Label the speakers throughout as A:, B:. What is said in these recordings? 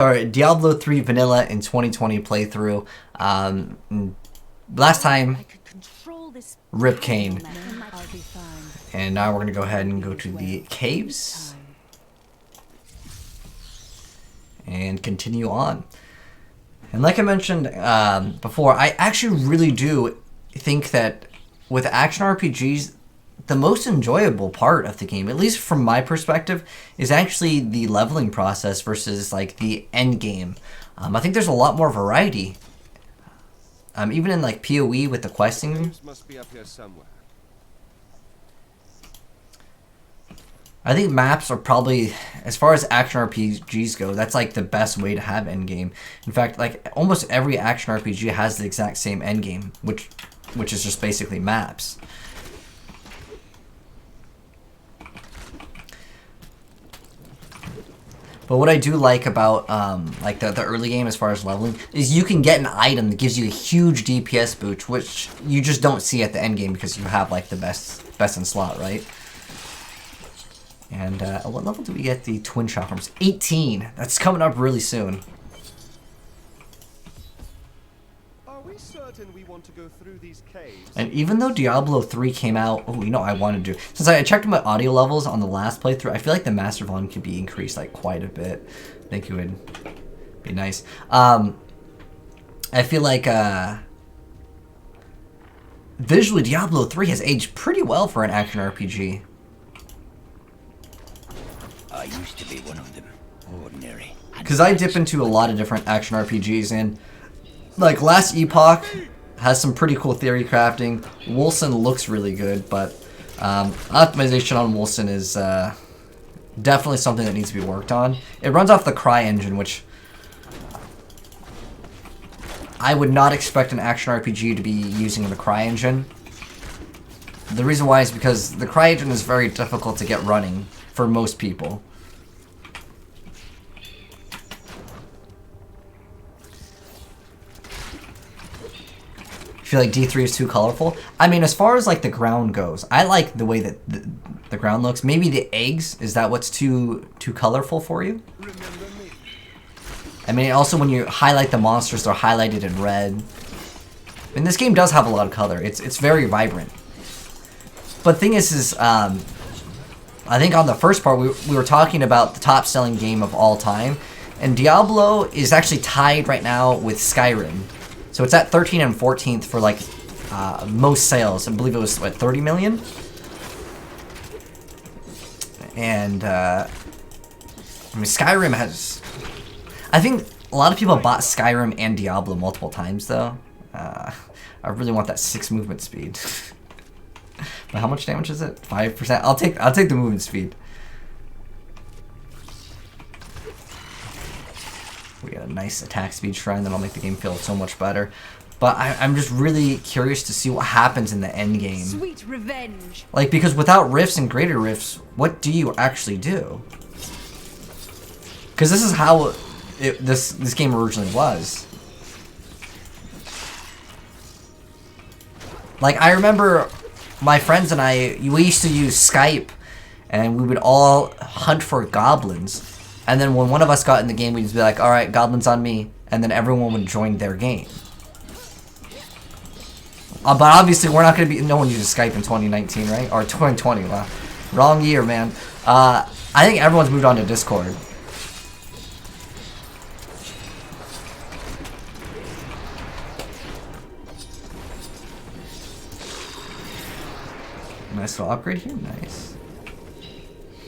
A: Alright, Diablo 3 Vanilla in 2020 playthrough. Last time, Rip Kane. And now we're going to go ahead and go to the caves. And continue on. And like I mentioned before, I actually really do think that with action RPGs, the most enjoyable part of the game, at least from my perspective, is actually the leveling process versus like the end game. I think there's a lot more variety. Even in like PoE with the questing.
B: Must be up here somewhere.
A: I think maps are probably, as far as action RPGs go, that's like the best way to have endgame. In fact, like almost every action RPG has the exact same endgame, which is just basically maps. But what I do like about like the early game as far as leveling is you can get an item that gives you a huge DPS boost, which you just don't see at the end game because you have like the best in slot, right? And what level do we get the twin chakras? 18. That's coming up really soon.
B: Are we certain we want to go through these caves?
A: And even though Diablo 3 came out, oh, you know, I wanted to. Since I checked my audio levels on the last playthrough, I feel like the master volume could be increased like quite a bit. I think it would be nice. I feel like visually Diablo 3 has aged pretty well for an action RPG.
C: I used to be one of them, ordinary.
A: Because I dip into a lot of different action RPGs, and like Last Epoch has some pretty cool theory crafting. Wolcen looks really good, but optimization on Wolcen is definitely something that needs to be worked on. It runs off the Cry engine, which I would not expect an action RPG to be using the Cry engine. The reason why is because the Cry engine is very difficult to get running for most people. I feel like D3 is too colorful. I mean, as far as like the ground goes, I like the way that the ground looks. Maybe the eggs, is that what's too colorful for you? I mean, also when you highlight the monsters, they're highlighted in red. And this game does have a lot of color. It's very vibrant. But the thing is I think on the first part we were talking about the top selling game of all time, and Diablo is actually tied right now with Skyrim. So it's at 13th and 14th for like most sales. I believe it was what, 30 million? And I mean, Skyrim has, I think a lot of people bought Skyrim and Diablo multiple times though. I really want that 6 movement speed. But how much damage is it? 5%. I'll take the movement speed. We got a nice attack speed shrine that'll make the game feel so much better. But I'm just really curious to see what happens in the end game.
D: Sweet revenge.
A: Like, because without rifts and greater rifts, what do you actually do? Because this is how this game originally was. Like, I remember my friends and we used to use Skype, and we would all hunt for goblins. And then when one of us got in the game, we'd just be like, alright, goblins on me. And then everyone would join their game. But obviously, we're not going to be... No one uses Skype in 2019, right? Or 2020. Wow. Wrong year, man. I think everyone's moved on to Discord. Nice little upgrade here. Nice.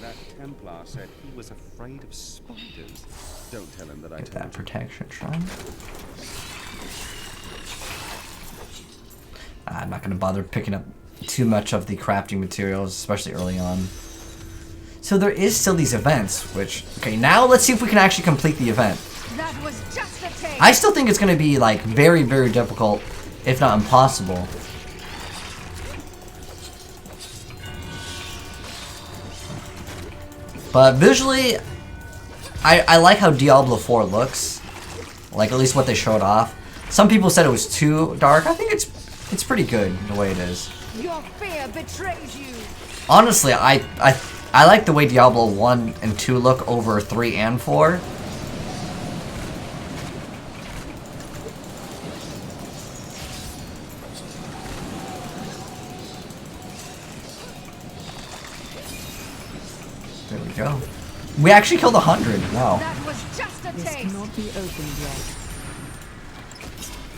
B: That Templar said he was afraid of spiders. Don't tell him that I
A: Get
B: told
A: that
B: you.
A: protection shrine. I'm not going to bother picking up too much of the crafting materials, especially early on. So there is still these events, which... Okay, now let's see if we can actually complete the event.
D: That was just a taste.
A: I still think it's going to be, like, very, very difficult, if not impossible. But visually, I like how Diablo 4 looks. Like, at least what they showed off. Some people said it was too dark. I think it's pretty good the way it is.
D: Your fear betrays you.
A: Honestly, I like the way Diablo 1 and 2 look over 3 and 4. we go. We actually killed 100. Wow.
D: That was just a
E: This
D: taste.
E: cannot be opened yet.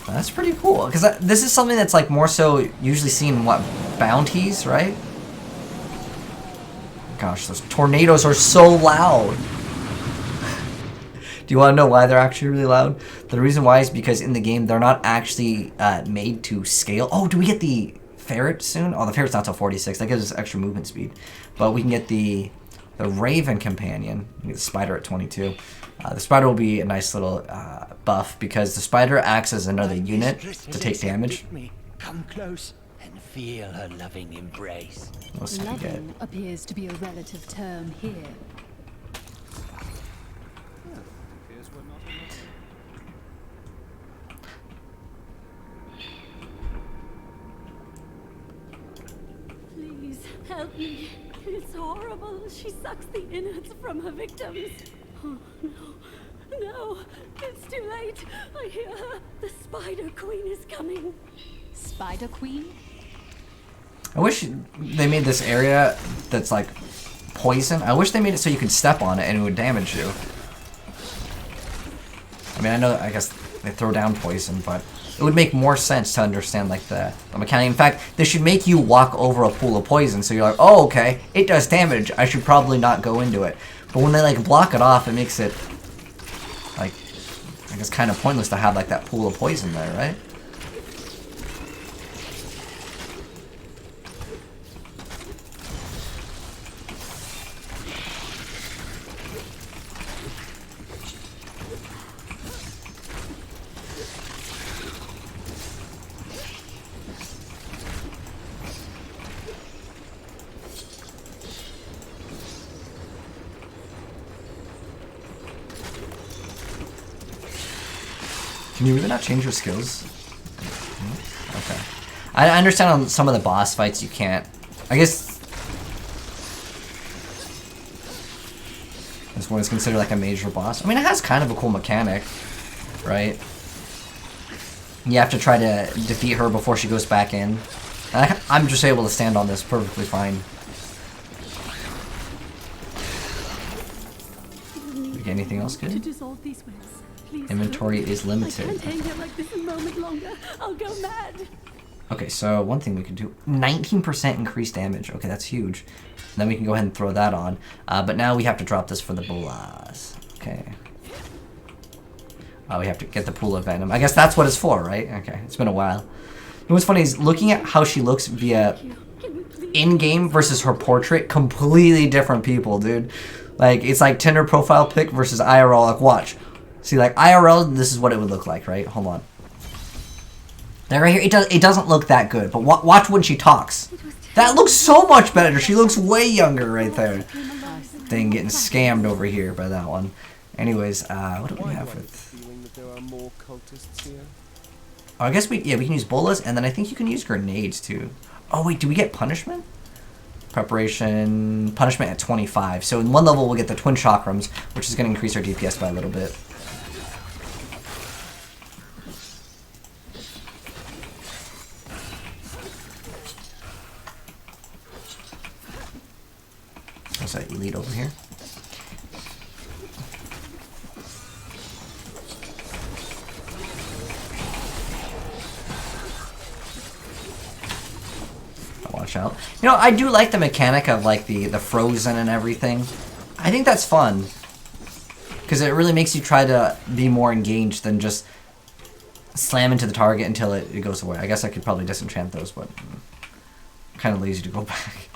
A: That's pretty cool. Because this is something that's like more so usually seen in what, bounties, right? Gosh, those tornadoes are so loud. Do you want to know why they're actually really loud? The reason why is because in the game they're not actually made to scale. Oh, do we get the ferret soon? Oh, the ferret's not till 46. That gives us extra movement speed. But we can get the raven companion. We get the spider at 22. The spider will be a nice little buff because the spider acts as another unit to take damage.
C: Come close and feel her loving embrace.
A: What else do we get?
E: Loving appears to be a relative term here.
B: Appears we're not alone.
F: Please help me. It's horrible. She sucks the innards from her victims. Oh, no. No. It's too late. I hear her. The Spider Queen is coming.
E: Spider Queen?
A: I wish they made this area that's like poison. I wish they made it so you could step on it and it would damage you. I mean, I guess they throw down poison, but it would make more sense to understand like the mechanic. In fact, they should make you walk over a pool of poison so you're like, oh, okay, it does damage. I should probably not go into it. But when they like block it off, it makes it like, I guess, kind of pointless to have like that pool of poison there, right? Can you really not change your skills? Okay. I understand on some of the boss fights you can't. I guess this one is considered like a major boss. I mean, it has kind of a cool mechanic, right? You have to try to defeat her before she goes back in. I'm just able to stand on this perfectly fine. Do we get anything else
F: To
A: good?
F: dissolve these webs. Please
A: Inventory
F: help.
A: is limited.
F: I can't hang here like this a moment longer. I'll go mad.
A: Okay, so one thing we could do, 19% increased damage. Okay, that's huge. Then we can go ahead and throw that on. But now we have to drop this for the bolas. Okay. Oh, we have to get the pool of venom. I guess that's what it's for, right? Okay, it's been a while. You know what's funny is looking at how she looks via
F: Can you please?
A: in-game versus her portrait, completely different people, dude. Like, it's like Tinder profile pic versus IRL. Like, watch. See, like, IRL, this is what it would look like, right? Hold on. There, right here, it doesn't look that good, but watch when she talks. That looks so much better. She looks way younger right there. Dang, getting scammed over here by that one. Anyways, what do we
B: Why
A: have
B: do I get
A: with...
B: the feeling that there are more cultists here?
A: Oh, I guess we can use bolas, and then I think you can use grenades, too. Oh, wait, do we get punishment? Preparation, punishment at 25. So in one level, we'll get the twin chakrams, which is going to increase our DPS by a little bit. What's that elite over here? Watch out. You know, I do like the mechanic of like the frozen and everything. I think that's fun. Because it really makes you try to be more engaged than just slam into the target until it goes away. I guess I could probably disenchant those, but I'm kind of lazy to go back.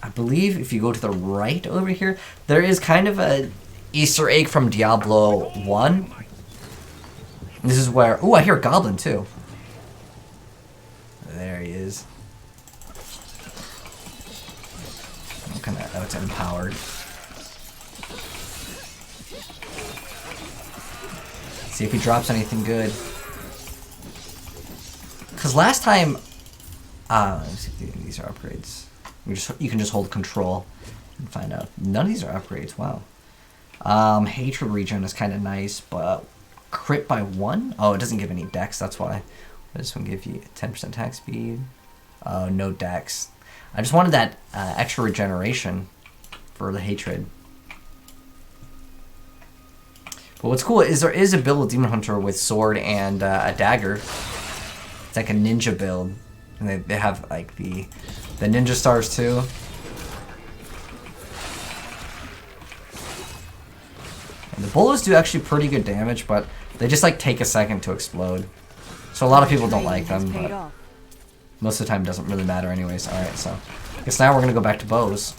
A: I believe if you go to the right over here, there is kind of a Easter egg from Diablo 1. This is where... Ooh, I hear a goblin too. There he is. Kind of, oh, it's empowered. See if he drops anything good. Because last time, let me see if these are upgrades. You can just hold control and find out. None of these are upgrades. Wow. Hatred regen is kind of nice, but crit by 1? Oh, it doesn't give any dex. That's why. This one give you 10% attack speed. Oh, no dex. I just wanted that extra regeneration. for the hatred. But what's cool is there is a build of Demon Hunter with sword and a dagger. It's like a ninja build. And they have like the ninja stars too. And the bullets do actually pretty good damage, but they just like take a second to explode. So a lot of people don't like them, but most of the time it doesn't really matter anyways. Alright, so I guess now we're gonna go back to bows.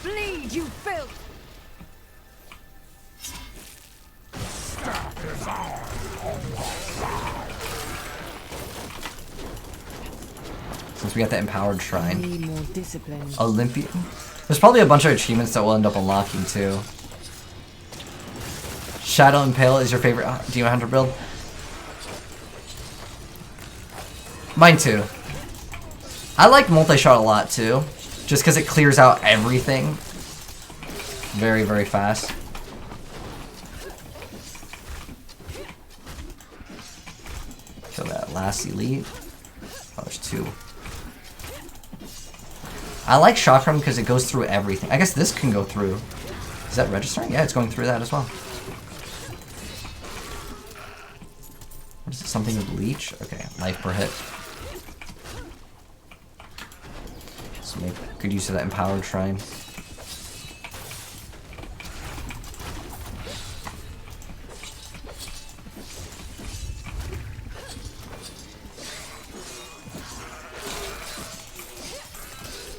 D: Bleed, you filth!
A: Since we got the empowered shrine.
E: Need more discipline.
A: Olympian. There's probably a bunch of achievements that we'll end up unlocking too. Shadow Impale is your favorite Demon Hunter build? Mine too. I like multi-shot a lot too, just because it clears out everything very, very fast. Kill that last elite. Oh, there's two. I like Chakram because it goes through everything. I guess this can go through. Is that registering? Yeah, it's going through that as well. What is it? Something with leech? Okay, life per hit. So make good use of that empowered shrine.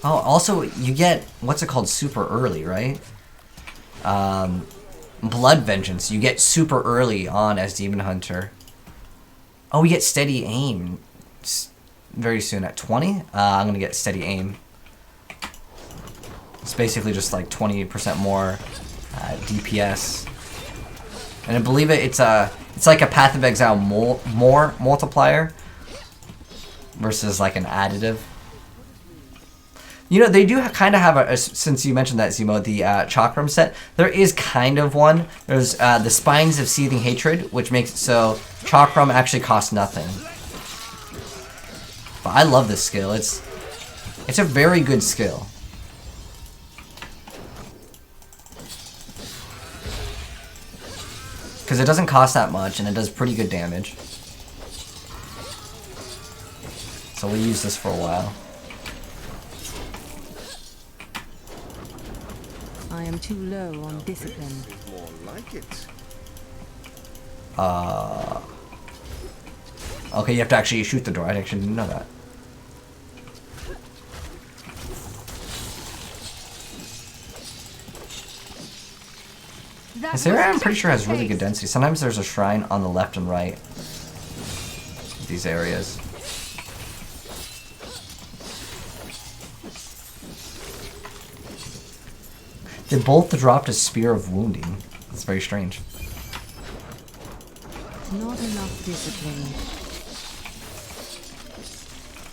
A: Oh, also, you get, what's it called, super early, right? Blood Vengeance. You get super early on as Demon Hunter. Oh, we get steady aim very soon at 20. I'm going to get steady aim. It's basically just like 20% more DPS. And I believe it's like a Path of Exile more multiplier versus like an additive. You know, they do kind of have a, since you mentioned that, Zemo, the Chakram set, there is kind of one. There's the Spines of Seething Hatred, which makes it so Chakram actually costs nothing. But I love this skill. It's a very good skill. Because it doesn't cost that much, and it does pretty good damage. So we'll use this for a while.
E: I am too low on discipline.
B: More like it.
A: Okay, you have to actually shoot the door. I actually didn't know that. This area, I'm pretty sure, has really good density. Sometimes there's a shrine on the left and right of these areas. They both dropped a Spear of Wounding. That's very strange.
E: Not enough discipline.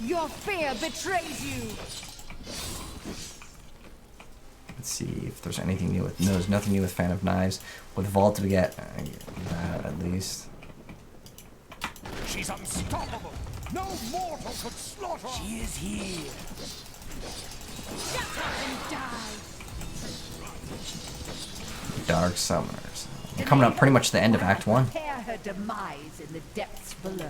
D: Your fear betrays you!
A: Let's see if there's anything new with... No, there's nothing new with Fan of Knives. With Vault, we get that at least.
C: She's unstoppable. No mortal could slaughter. She is here.
D: Shut up and die!
A: Dark Summoners. We're coming up pretty much to the end of Act 1.
D: Prepare her demise in the depths below.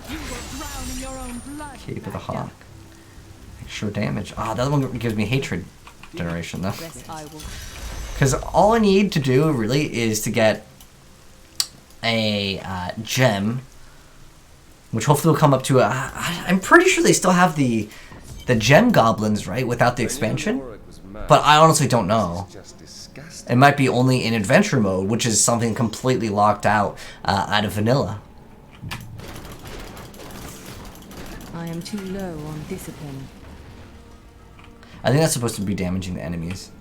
F: You will drown in your own blood.
A: Cape of the Hawk. Extra damage. Ah, the other one gives me hatred generation though.
E: Yes, I will.
A: Because all I need to do really is to get a gem, which hopefully will come up to a... I'm pretty sure they still have the gem goblins, right, without the expansion? But I honestly don't know. It might be only in adventure mode, which is something completely locked out of vanilla.
E: I am too low on discipline.
A: I think that's supposed to be damaging the enemies.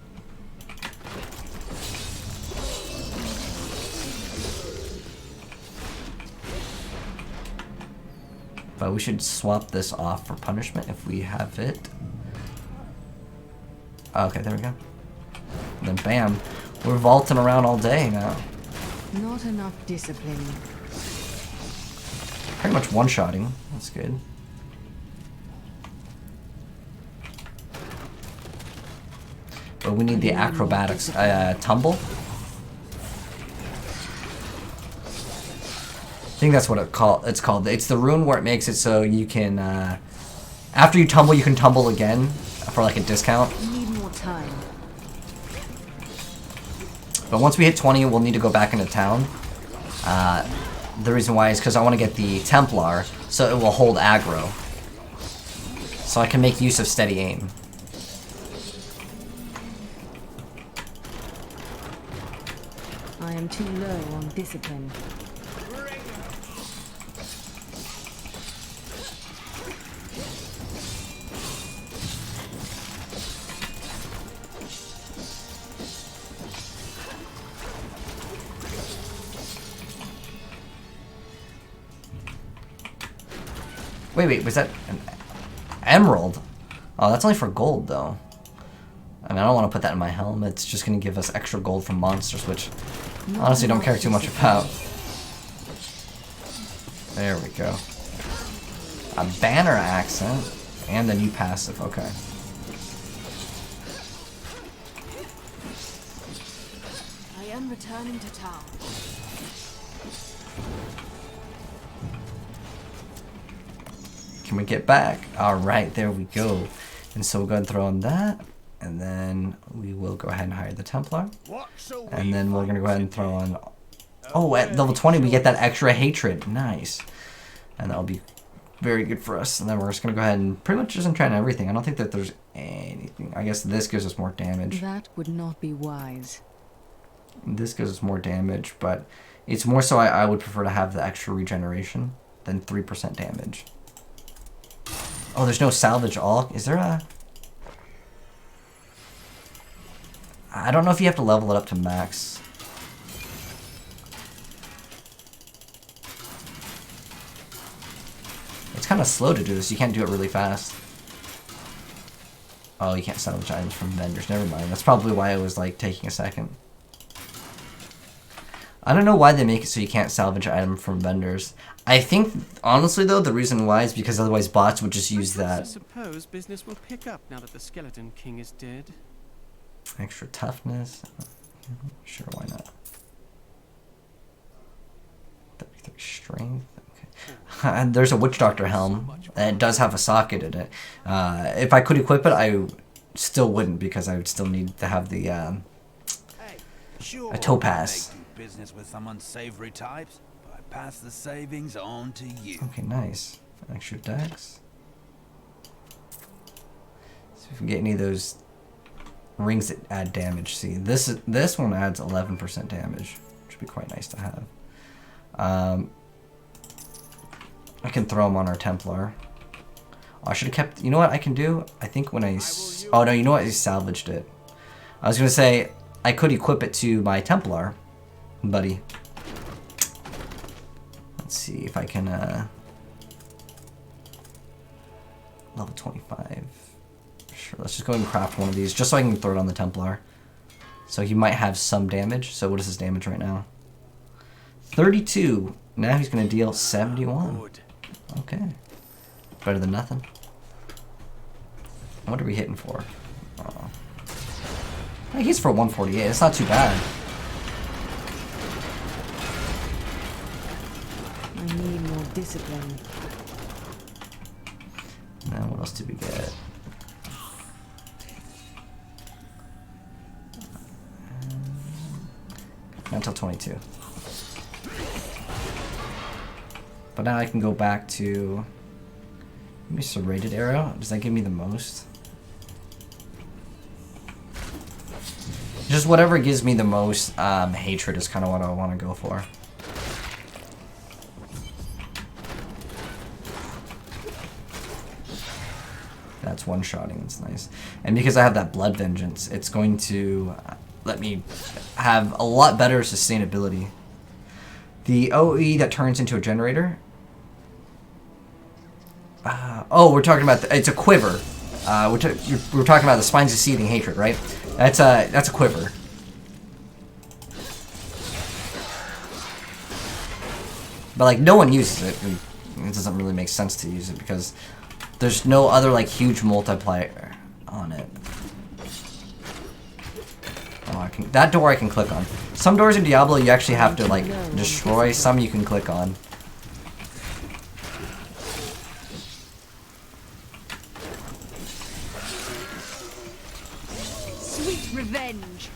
A: But we should swap this off for punishment if we have it. Okay, there we go. And then bam, we're vaulting around all day now.
E: Not enough discipline.
A: Pretty much one-shotting. That's good. But we need the acrobatics. Tumble? I think that's what it's called. It's the rune where it makes it so you can, after you can tumble again for like a discount.
E: Need more time.
A: But once we hit 20, we'll need to go back into town. The reason why is because I want to get the Templar, so it will hold aggro. So I can make use of steady aim.
E: I am too low on discipline.
A: Wait, was that an emerald? Oh, that's only for gold, though. I mean, I don't want to put that in my helm. It's just going to give us extra gold from monsters, which honestly don't care too much about. There we go. A banner accent and a new passive. Okay.
F: I am returning to town.
A: Can we get back? Alright, there we go. And so we'll go ahead and throw on that. And then we will go ahead and hire the Templar. And then we're going to go ahead and throw on... Oh, at level 20 we get that extra hatred. Nice. And that'll be very good for us. And then we're just going to go ahead and pretty much just enchant everything. I don't think that there's anything. I guess this gives us more damage.
E: That would not be wise.
A: This gives us more damage, but it's more so I would prefer to have the extra regeneration than 3% damage. Oh, there's no salvage all. Is there a... I don't know if you have to level it up to max. It's kind of slow to do this. You can't do it really fast. Oh, you can't salvage items from vendors. Never mind. That's probably why it was like taking a second. I don't know why they make it so you can't salvage an item from vendors. I think, honestly though, the reason why is because otherwise bots would just use that.
G: I suppose business will pick up now that the Skeleton King is dead.
A: Extra toughness. Sure, why not? 33 strength. Okay. And there's a Witch Doctor helm. And it does have a socket in it. If I could equip it, I still wouldn't because I would still need to have the a topaz.
C: Business with some unsavory types, but I pass the savings on to you.
A: Okay, nice. Extra dex. See if we can get any of those rings that add damage. See, this one adds 11% damage, which would be quite nice to have. I can throw them on our Templar. Oh, I should have kept. You know what I can do? I think when I. Oh no, you know what? I salvaged it. I was gonna say I could equip it to my Templar. Buddy. Let's see if I can, level 25. Sure, let's just go ahead and craft one of these, just so I can throw it on the Templar. So he might have some damage. So what is his damage right now? 32. Now he's going to deal 71. Okay. Better than nothing. What are we hitting for? Oh. Hey, he's for 148. It's not too bad.
E: I need more discipline.
A: Now what else did we get? Not until 22. But now I can go back to maybe serrated arrow. Does that give me the most? Just whatever gives me the most hatred is kind of what I want to go for. That's one-shotting, that's nice. And because I have that Blood Vengeance, it's going to let me have a lot better sustainability. The OE that turns into a generator. Oh, we're talking about, it's a quiver. We're talking about the Spines of Seething Hatred, right? That's a quiver. But like, no one uses it. it doesn't really make sense to use it because there's no other like huge multiplier on it. Oh, that door I can click on. Some doors in Diablo you actually have to like destroy. Some you can click on.
D: Sweet revenge.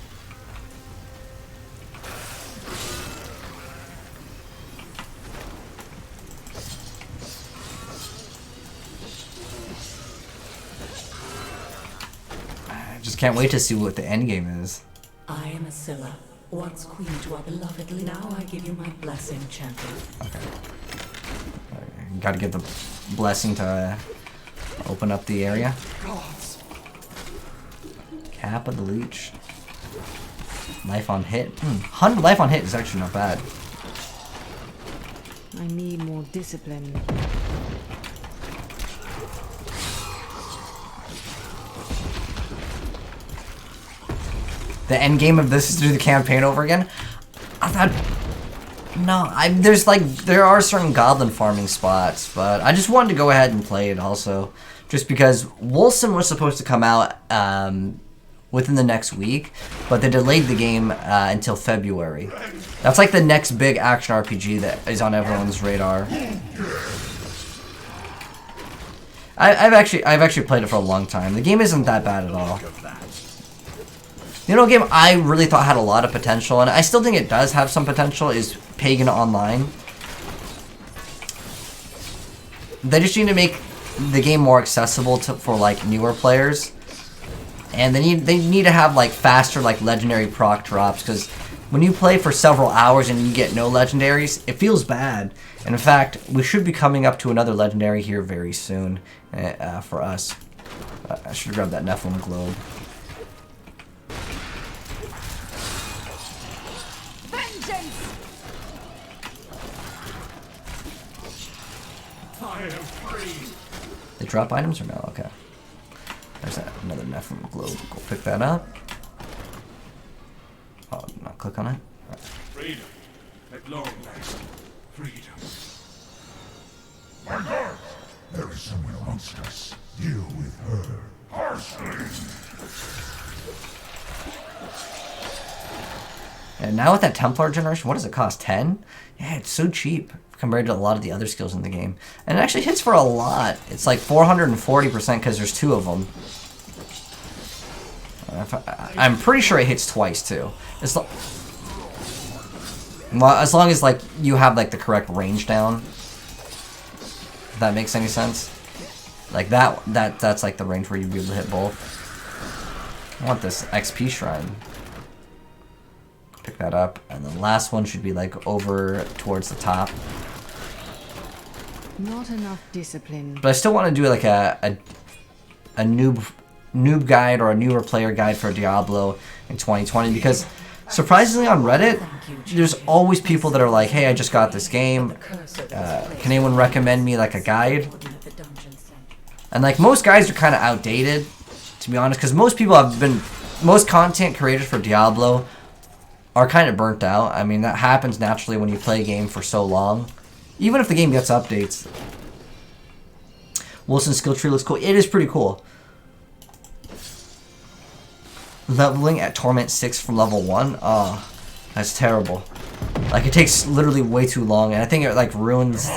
A: I just can't wait to see what the end game is.
H: I am Asilla, once queen to our beloved. Now I give you my blessing, champion.
A: Okay. Gotta get the blessing to open up the area. Cap of the Leech. Life on hit. 100 life on hit is actually not bad.
E: I need more discipline.
A: The end game of this is to do the campaign over again. I thought, no, there are certain goblin farming spots, but I just wanted to go ahead and play it also, just because Wolcen was supposed to come out within the next week, but they delayed the game until February. That's like the next big action RPG that is on everyone's radar. I've actually played it for a long time. The game isn't that bad at all. You know, a game I really thought had a lot of potential, and I still think it does have some potential, is Pagan Online. They just need to make the game more accessible for like newer players, and they need to have like faster like legendary proc drops, because when you play for several hours and you get no legendaries, it feels bad. And in fact, we should be coming up to another legendary here very soon for us. I should have grabbed that Nephilim globe. They drop items or no? Okay. There's that, another Nephilim globe. Go pick that up. Oh, not click on it? Right.
I: Freedom. At long last. Freedom. My God! There is someone amongst us. Deal with her harshly.
A: And now with that Templar generation, what does it cost? 10? Yeah, it's so cheap compared to a lot of the other skills in the game. And it actually hits for a lot. It's like 440% because there's 2 of them. I'm pretty sure it hits twice too. It's well, as long as like you have like the correct range down. If that makes any sense. Like that's like the range where you'd be able to hit both. I want this XP shrine. Pick that up, and the last one should be like over towards the top.
E: Not enough discipline.
A: But I still want to do like a noob guide or a newer player guide for Diablo in 2020, because surprisingly on Reddit, there's always people that are like, hey, I just got this game. Can anyone recommend me like a guide? And like most guides are kind of outdated, to be honest, because most content creators for Diablo are kind of burnt out. I mean, that happens naturally when you play a game for so long. Even if the game gets updates. Wilson's skill tree looks cool. It is pretty cool. Leveling at Torment 6 from level 1? Oh, that's terrible. Like, it takes literally way too long, and I think it, like, ruins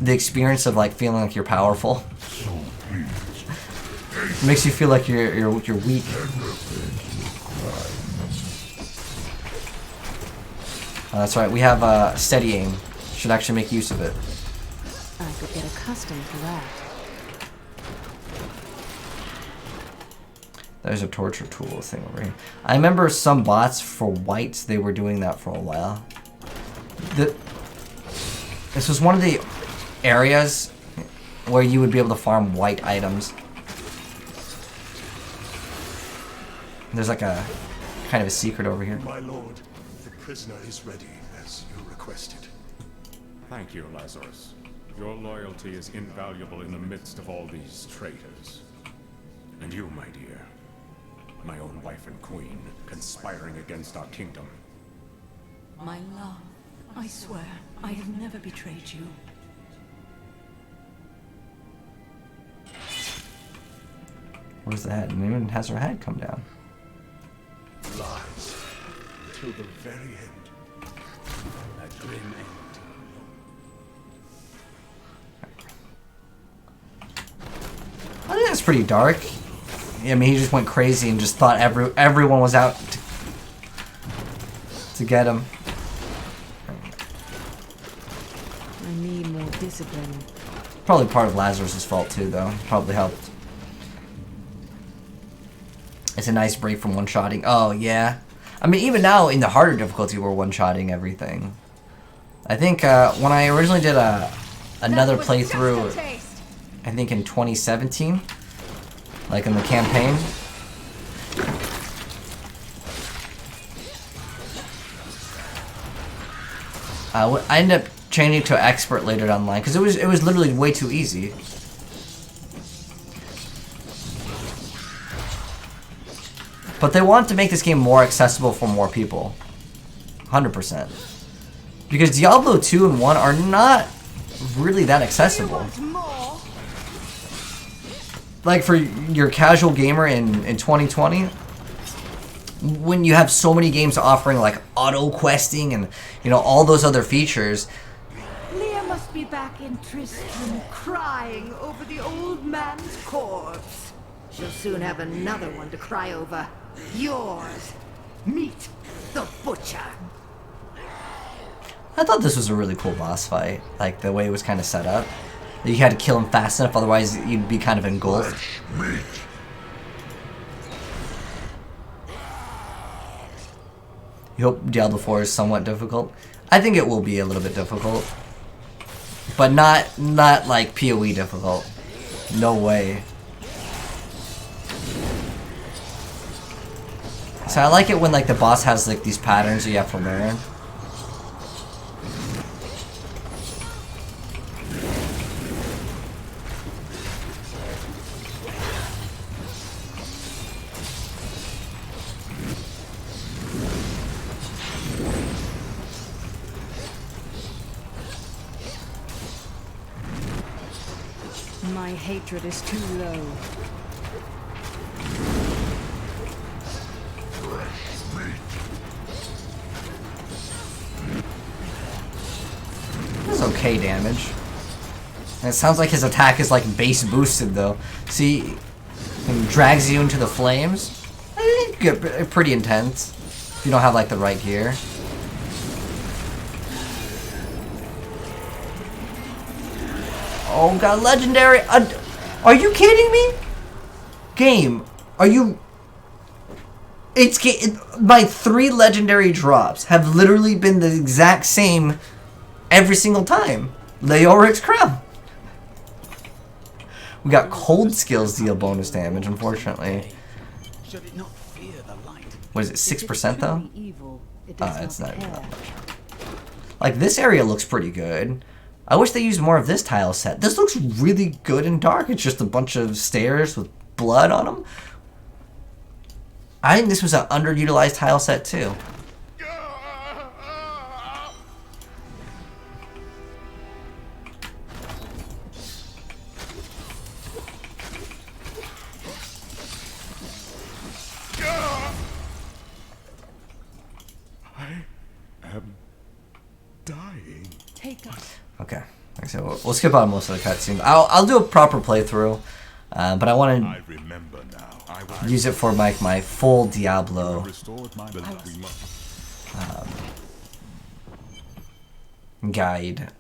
A: the experience of, like, feeling like you're powerful. It makes you feel like you're weak. That's right, we have steady aim. Should actually make use of it.
E: I could get accustomed to that.
A: There's a torture tool thing over here. I remember some bots for whites, they were doing that for a while. This was one of the areas where you would be able to farm white items. There's like a kind of a secret over here.
I: My lord, the prisoner is ready, as you requested.
B: Thank you, Lazarus. Your loyalty is invaluable in the midst of all these traitors. And you, my dear, my own wife and queen, conspiring against our kingdom.
H: My love, I swear, I have never betrayed you.
A: Where's the head? And even has her head come down.
I: Lies. Till the very end.
C: A grim end.
A: I think that's pretty dark. I mean, he just went crazy and just thought everyone was out to get him.
E: I need more discipline.
A: Probably part of Lazarus's fault too, though. Probably helped. It's a nice break from one-shotting. Oh, yeah. I mean, even now, in the harder difficulty, we're one-shotting everything. I think when I originally did another playthrough, I think in 2017, like in the campaign, I ended up changing to expert later down the line, because it was literally way too easy. But they wanted to make this game more accessible for more people. 100%. Because Diablo 2 and 1 are not really that accessible. Like for your casual gamer in 2020, when you have so many games offering like auto questing and, you know, all those other features.
D: Leah must be back in Tristram crying over the old man's corpse. She'll soon have another one to cry over. Yours. Meet the butcher.
A: I thought this was a really cool boss fight. Like the way it was kind of set up. You had to kill him fast enough, otherwise you'd be kind of engulfed. You hope Diablo 4 is somewhat difficult. I think it will be a little bit difficult. But not like PoE difficult. No way. So I like it when like the boss has like these patterns that you have to learn.
E: My hatred is too low.
A: That's okay damage. And it sounds like his attack is like base boosted though. See, it drags you into the flames. Get pretty intense if you don't have like the right gear. Oh god, legendary! Are you kidding me? Game, are you? My 3 legendary drops have literally been the exact same every single time. Leoric's Crown. We got cold skills deal bonus damage, unfortunately.
C: Should it not fear the light?
A: What is it, 6% though? It's not
E: care.
A: that much. Like, this area looks pretty good. I wish they used more of this tile set. This looks really good and dark. It's just a bunch of stairs with blood on them. I think this was an underutilized tile set too.
I: I am dying.
H: Take us.
A: Okay, so we'll skip on most of the cutscenes. I'll do a proper playthrough, but I want
I: I remember now. I
A: to use it for my full Diablo
I: restored my belief.
A: guide,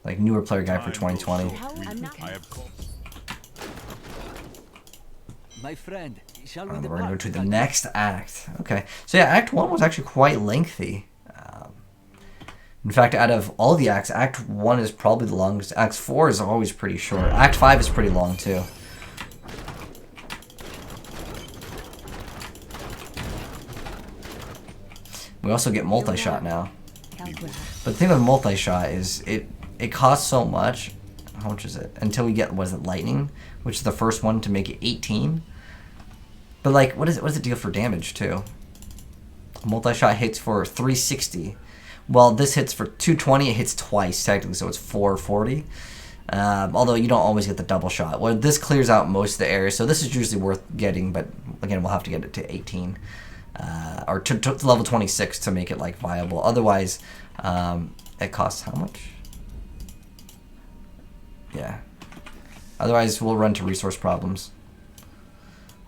A: like newer player guide for 2020.
I: I have called.
C: My friend, shall we
A: And we're gonna go
C: depart?
A: to the next act. Okay, so yeah, Act 1 was actually quite lengthy. In fact, out of all the acts, Act 1 is probably the longest. Act 4 is always pretty short. Act 5 is pretty long too. We also get multi-shot now. But the thing with multi-shot is it costs so much. How much is it? Until we get, was it lightning? Which is the first one to make it 18. But like, what does it deal for damage too? Multi-shot hits for 360. Well, this hits for 220. It hits twice technically, so it's 440. Although you don't always get the double shot. Well, this clears out most of the area, so this is usually worth getting. But again, we'll have to get it to 18 or to level 26 to make it like viable. Otherwise, it costs how much? Yeah. Otherwise, we'll run to resource problems.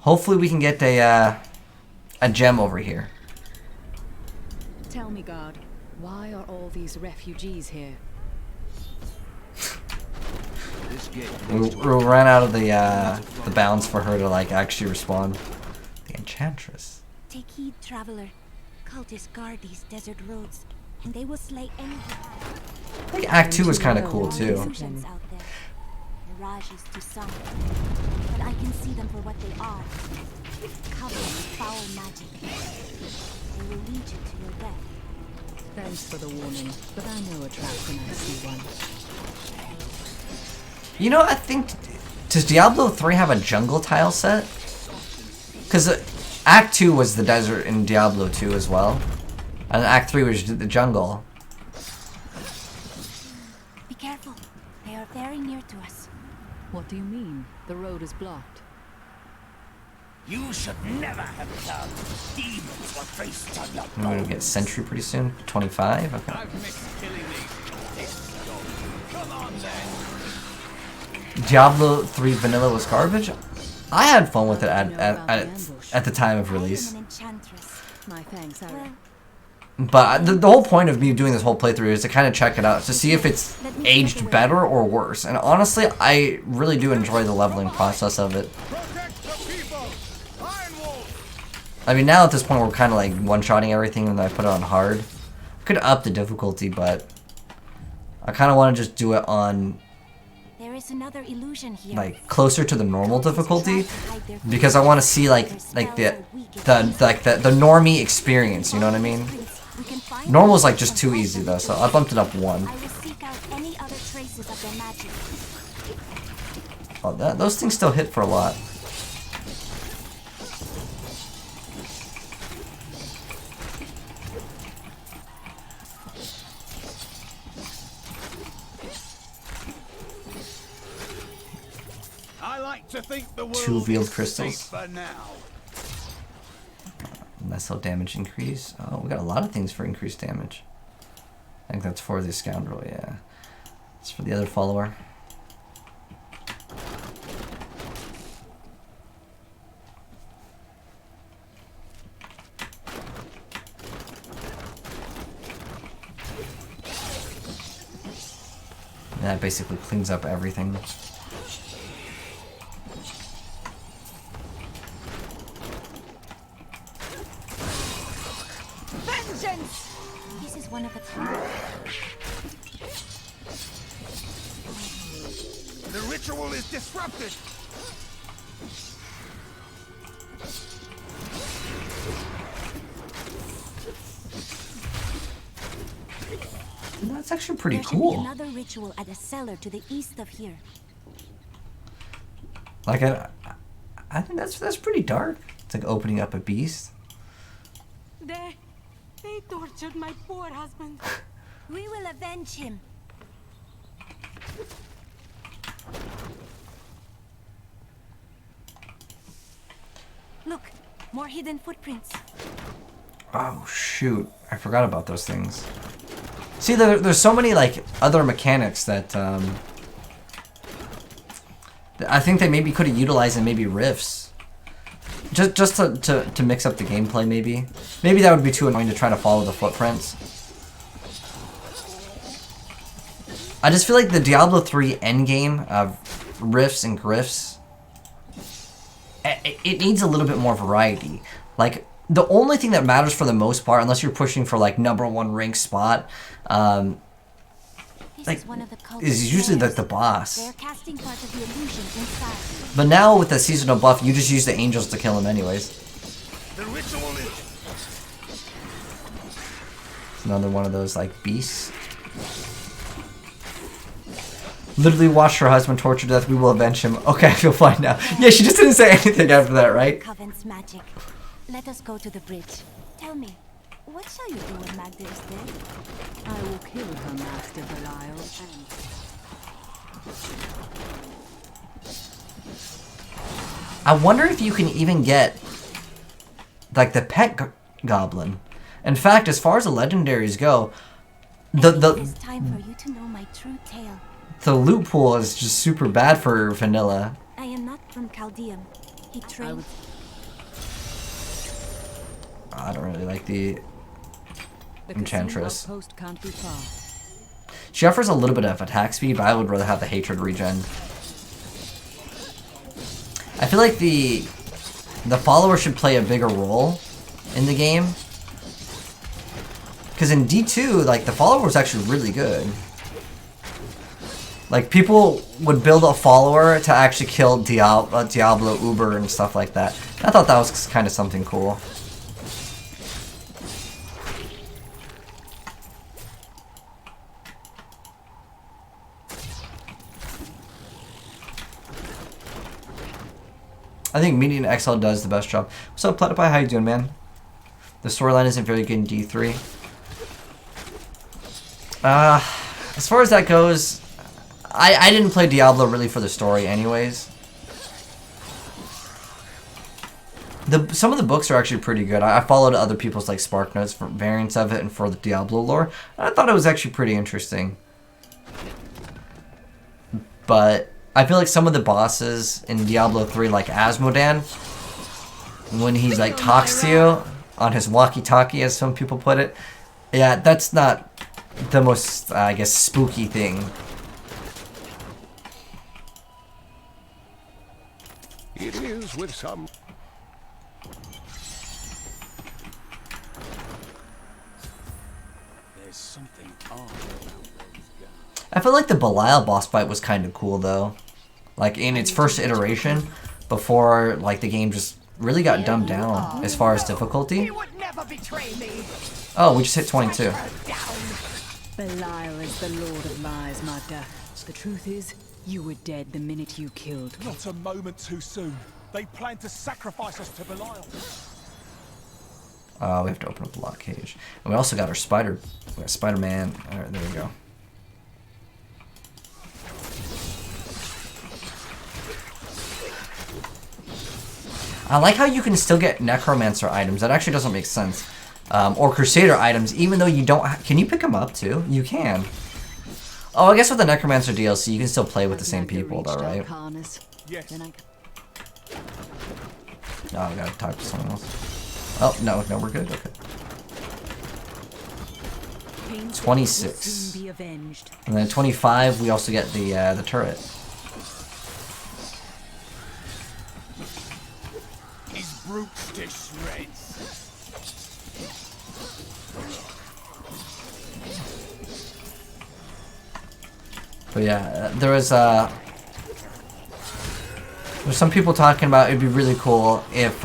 A: Hopefully, we can get a gem over here.
E: Tell me, guard, why are all these refugees here?
A: We ran out of the bounds for her to like actually respond. The Enchantress.
J: Take heed, traveler. Cultists guard these desert roads, and they will slay any.
A: I think Act 2 was kind of cool too.
J: Out there. Mirages to some, but I can see them for what they are. Covered with foul magic. They will lead you to your death.
E: Thanks for the warning, but I know a trap when I see one.
A: You know, I think, does Diablo 3 have a jungle tile set? Because Act 2 was the desert in Diablo 2 as well. And Act 3 was the jungle.
J: Be careful. They are very near to us.
E: What do you mean? The road is blocked.
C: You should never have done. Demons will feast on your
A: We're gonna get Sentry pretty soon. 25? Okay.
C: I've mixed killing these. Come on then.
A: Diablo 3 vanilla was garbage? I had fun with it at the time of release.
E: My thanks, Aaron.
A: But the whole point of me doing this whole playthrough is to kind of check it out, to see if it's aged better or worse. And honestly, I really do enjoy the leveling process of it. I mean, now at this point, we're kind of like one-shotting everything, and I put it on hard. I could up the difficulty, but I kind of want to just do it on
J: There is another illusion here.
A: like closer to the normal difficulty, because I want to see like the normie experience. You know what I mean? Normal is like just too easy though, so I bumped it up 1.
J: I will seek out any other traces of their magic.
A: Oh, those things still hit for a lot.
C: I like to think the world
A: 2 veiled
C: is
A: crystals.
C: safe for now.
A: Less health damage increase. Oh, we got a lot of things for increased damage. I think that's for the scoundrel, yeah. It's for the other follower. That basically cleans up everything.
J: This is one of a kind.
C: The ritual is disrupted.
A: That's actually pretty
J: There should be
A: cool.
J: another ritual at a cellar to the east of here.
A: Like I think that's pretty dark. It's like opening up a beast.
F: They tortured my poor husband.
J: We will avenge him. Look, more hidden footprints.
A: Oh shoot, I forgot about those things. See, there's so many like other mechanics that I think they maybe could have utilized in maybe Rifts. Just to mix up the gameplay, maybe. Maybe that would be too annoying to try to follow the footprints. I just feel like the Diablo 3 endgame of Rifts and Grifts, it needs a little bit more variety. Like, the only thing that matters for the most part, unless you're pushing for like #1 rank spot, is usually like the boss.
J: They're casting part of the illusion inside.
A: But now with the seasonal buff, you just use the angels to kill him anyways.
C: The ritual is
A: It's another one of those like beasts. Literally watched her husband torture to death. We will avenge him. Okay, I feel fine now. Yeah, she just didn't say anything after that, right?
J: CAVERNS magic. Let us go to the bridge. Tell me, What shall you do when Magda is dead?
E: I will kill her master Belial and...
A: I wonder if you can even get like the pet goblin. In fact, as far as the legendaries go,
J: It's time for you to know my true tale.
A: the loot pool is just super bad for vanilla.
J: I am not from CALDEUM. He trained.
A: I don't really like the Enchantress.
E: Post can't be far.
A: She offers a little bit of attack speed, but I would rather have the hatred regen. I feel like the follower should play a bigger role in the game. Because in D2, like, the follower was actually really good. Like, people would build a follower to actually kill Diablo, Uber, and stuff like that. I thought that was kind of something cool. I think Media in Exile does the best job. What's up, PLATEAU? How you doing, man? The storyline isn't very good in D3. As far as that goes, I didn't play Diablo really for the story anyways. Some of the books are actually pretty good. I followed other people's like Spark Notes for variants of it and for the Diablo lore. And I thought it was actually pretty interesting. But I feel like some of the bosses in Diablo 3, like Asmodan, when he like talks to you on his walkie-talkie, as some people put it, yeah, that's not the most, I guess, spooky thing.
K: It is with some.
G: There's something odd.
A: I feel like the Belial boss fight was kind of cool though. Like in its first iteration, before like the game just really got dumbed down as far as difficulty. Oh, we just hit 22.
E: Belial is the Lord of Lies, Magda. The truth is, you were dead the minute you killed me.
L: Not a moment too soon. They plan to sacrifice us to Belial.
A: We have to open up the lock cage. And we also got our spider. We got Spider-Man. Alright, there we go. I like how you can still get Necromancer items. That actually doesn't make sense. Or Crusader items, even though you don't... Can you pick them up, too? You can. Oh, I guess with the Necromancer DLC, you can still play with the same people, though, right?
L: Yes.
A: No, I gotta talk to someone else. Oh, no, we're good. Okay. 26. And then 25, we also get the turret.
C: His brutes to shreds.
A: But yeah, there's some people talking about it'd be really cool if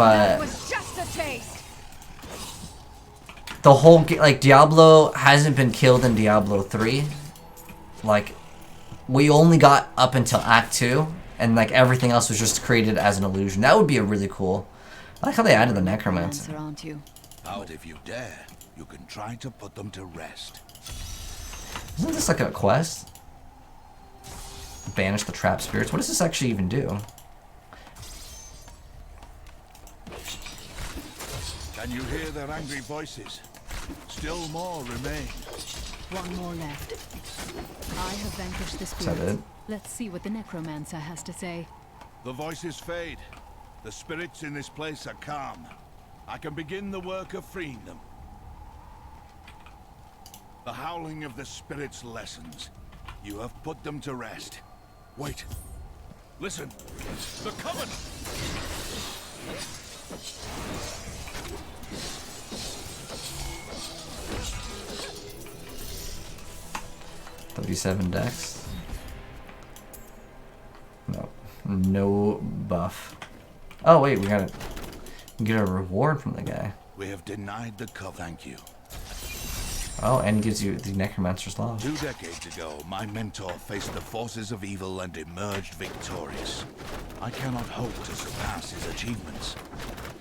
A: the whole like Diablo hasn't been killed in Diablo 3. Like we only got up until Act 2, and like everything else was just created as an illusion. That would be a really cool. I like how they added the Necromancer.
E: Aren't you?
C: Out if you dare, you can try to put them to rest.
A: Isn't this like a quest? Banish the trap spirits. What does this actually even do?
C: Can you hear their angry voices? Still more remain.
E: One more left. I have vanquished the
A: Is that
E: spirits.
A: it?
E: Let's see what the Necromancer has to say.
C: The voices fade. The spirits in this place are calm. I can begin the work of freeing them. The howling of the spirits lessens. You have put them to rest. Wait. Listen. The Coven!
A: 37 dex. No buff. Oh wait, we gotta get a reward from the guy.
C: We have denied the Coven. Thank you.
A: Oh, and he gives you the Necromancer's Law.
C: 2 decades ago, my mentor faced the forces of evil and emerged victorious. I cannot hope to surpass his achievements.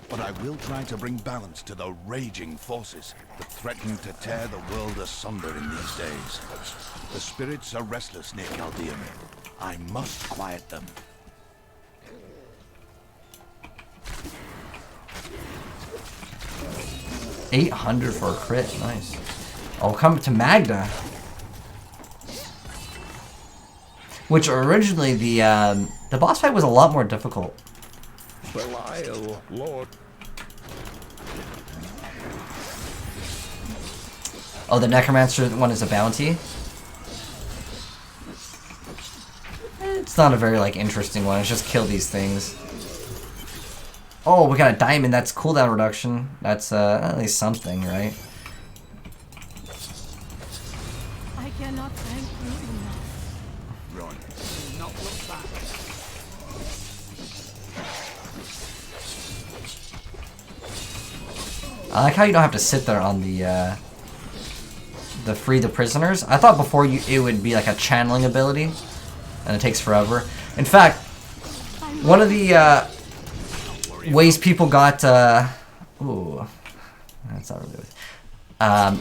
C: but I will try to bring balance to the raging forces that threaten to tear the world asunder in these days. The spirits are restless near CALDEUM. I must quiet them.
A: $800 for a crit, nice. Oh, come to Magda. Which originally the boss fight was a lot more difficult.
K: Belial, Lord.
A: Oh, the Necromancer one is a bounty? It's not a very, like, interesting one. It's just kill these things. Oh, we got a diamond. That's cooldown reduction. That's, at least something, right?
F: I cannot thank you enough.
C: Run.
L: Do not look back.
A: I like how you don't have to sit there on the free the prisoners. I thought before it would be like a channeling ability, and it takes forever. In fact, one of the ways people got ooh, that's not really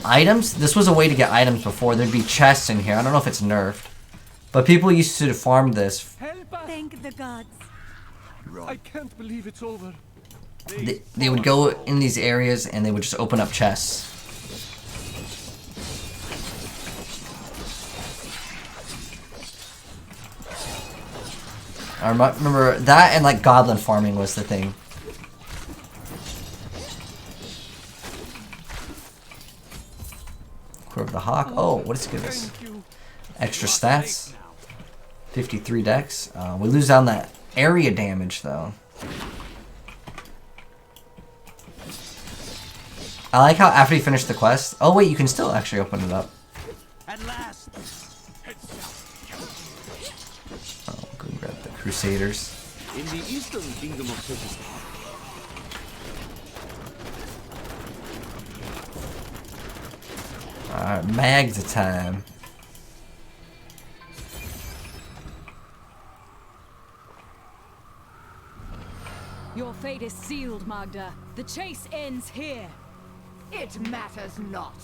A: items. This was a way to get items before. There'd be chests in here. I don't know if it's nerfed, but people used to farm this.
F: Thank the gods.
L: I can't believe it's over.
A: They would go in these areas and they would just open up chests. I remember that, and like goblin farming was the thing. Core of the Hawk. Oh, what does it give us? Extra stats. 53 dex. We lose down that area damage though. I like how after you finish the quest. Oh wait, you can still actually open it up.
L: At last.
A: Oh, go and grab the Crusaders.
L: In the eastern kingdom of Turkestan.
A: Alright, Magda time.
E: Your fate is sealed, Magda. The chase ends here.
D: It matters not.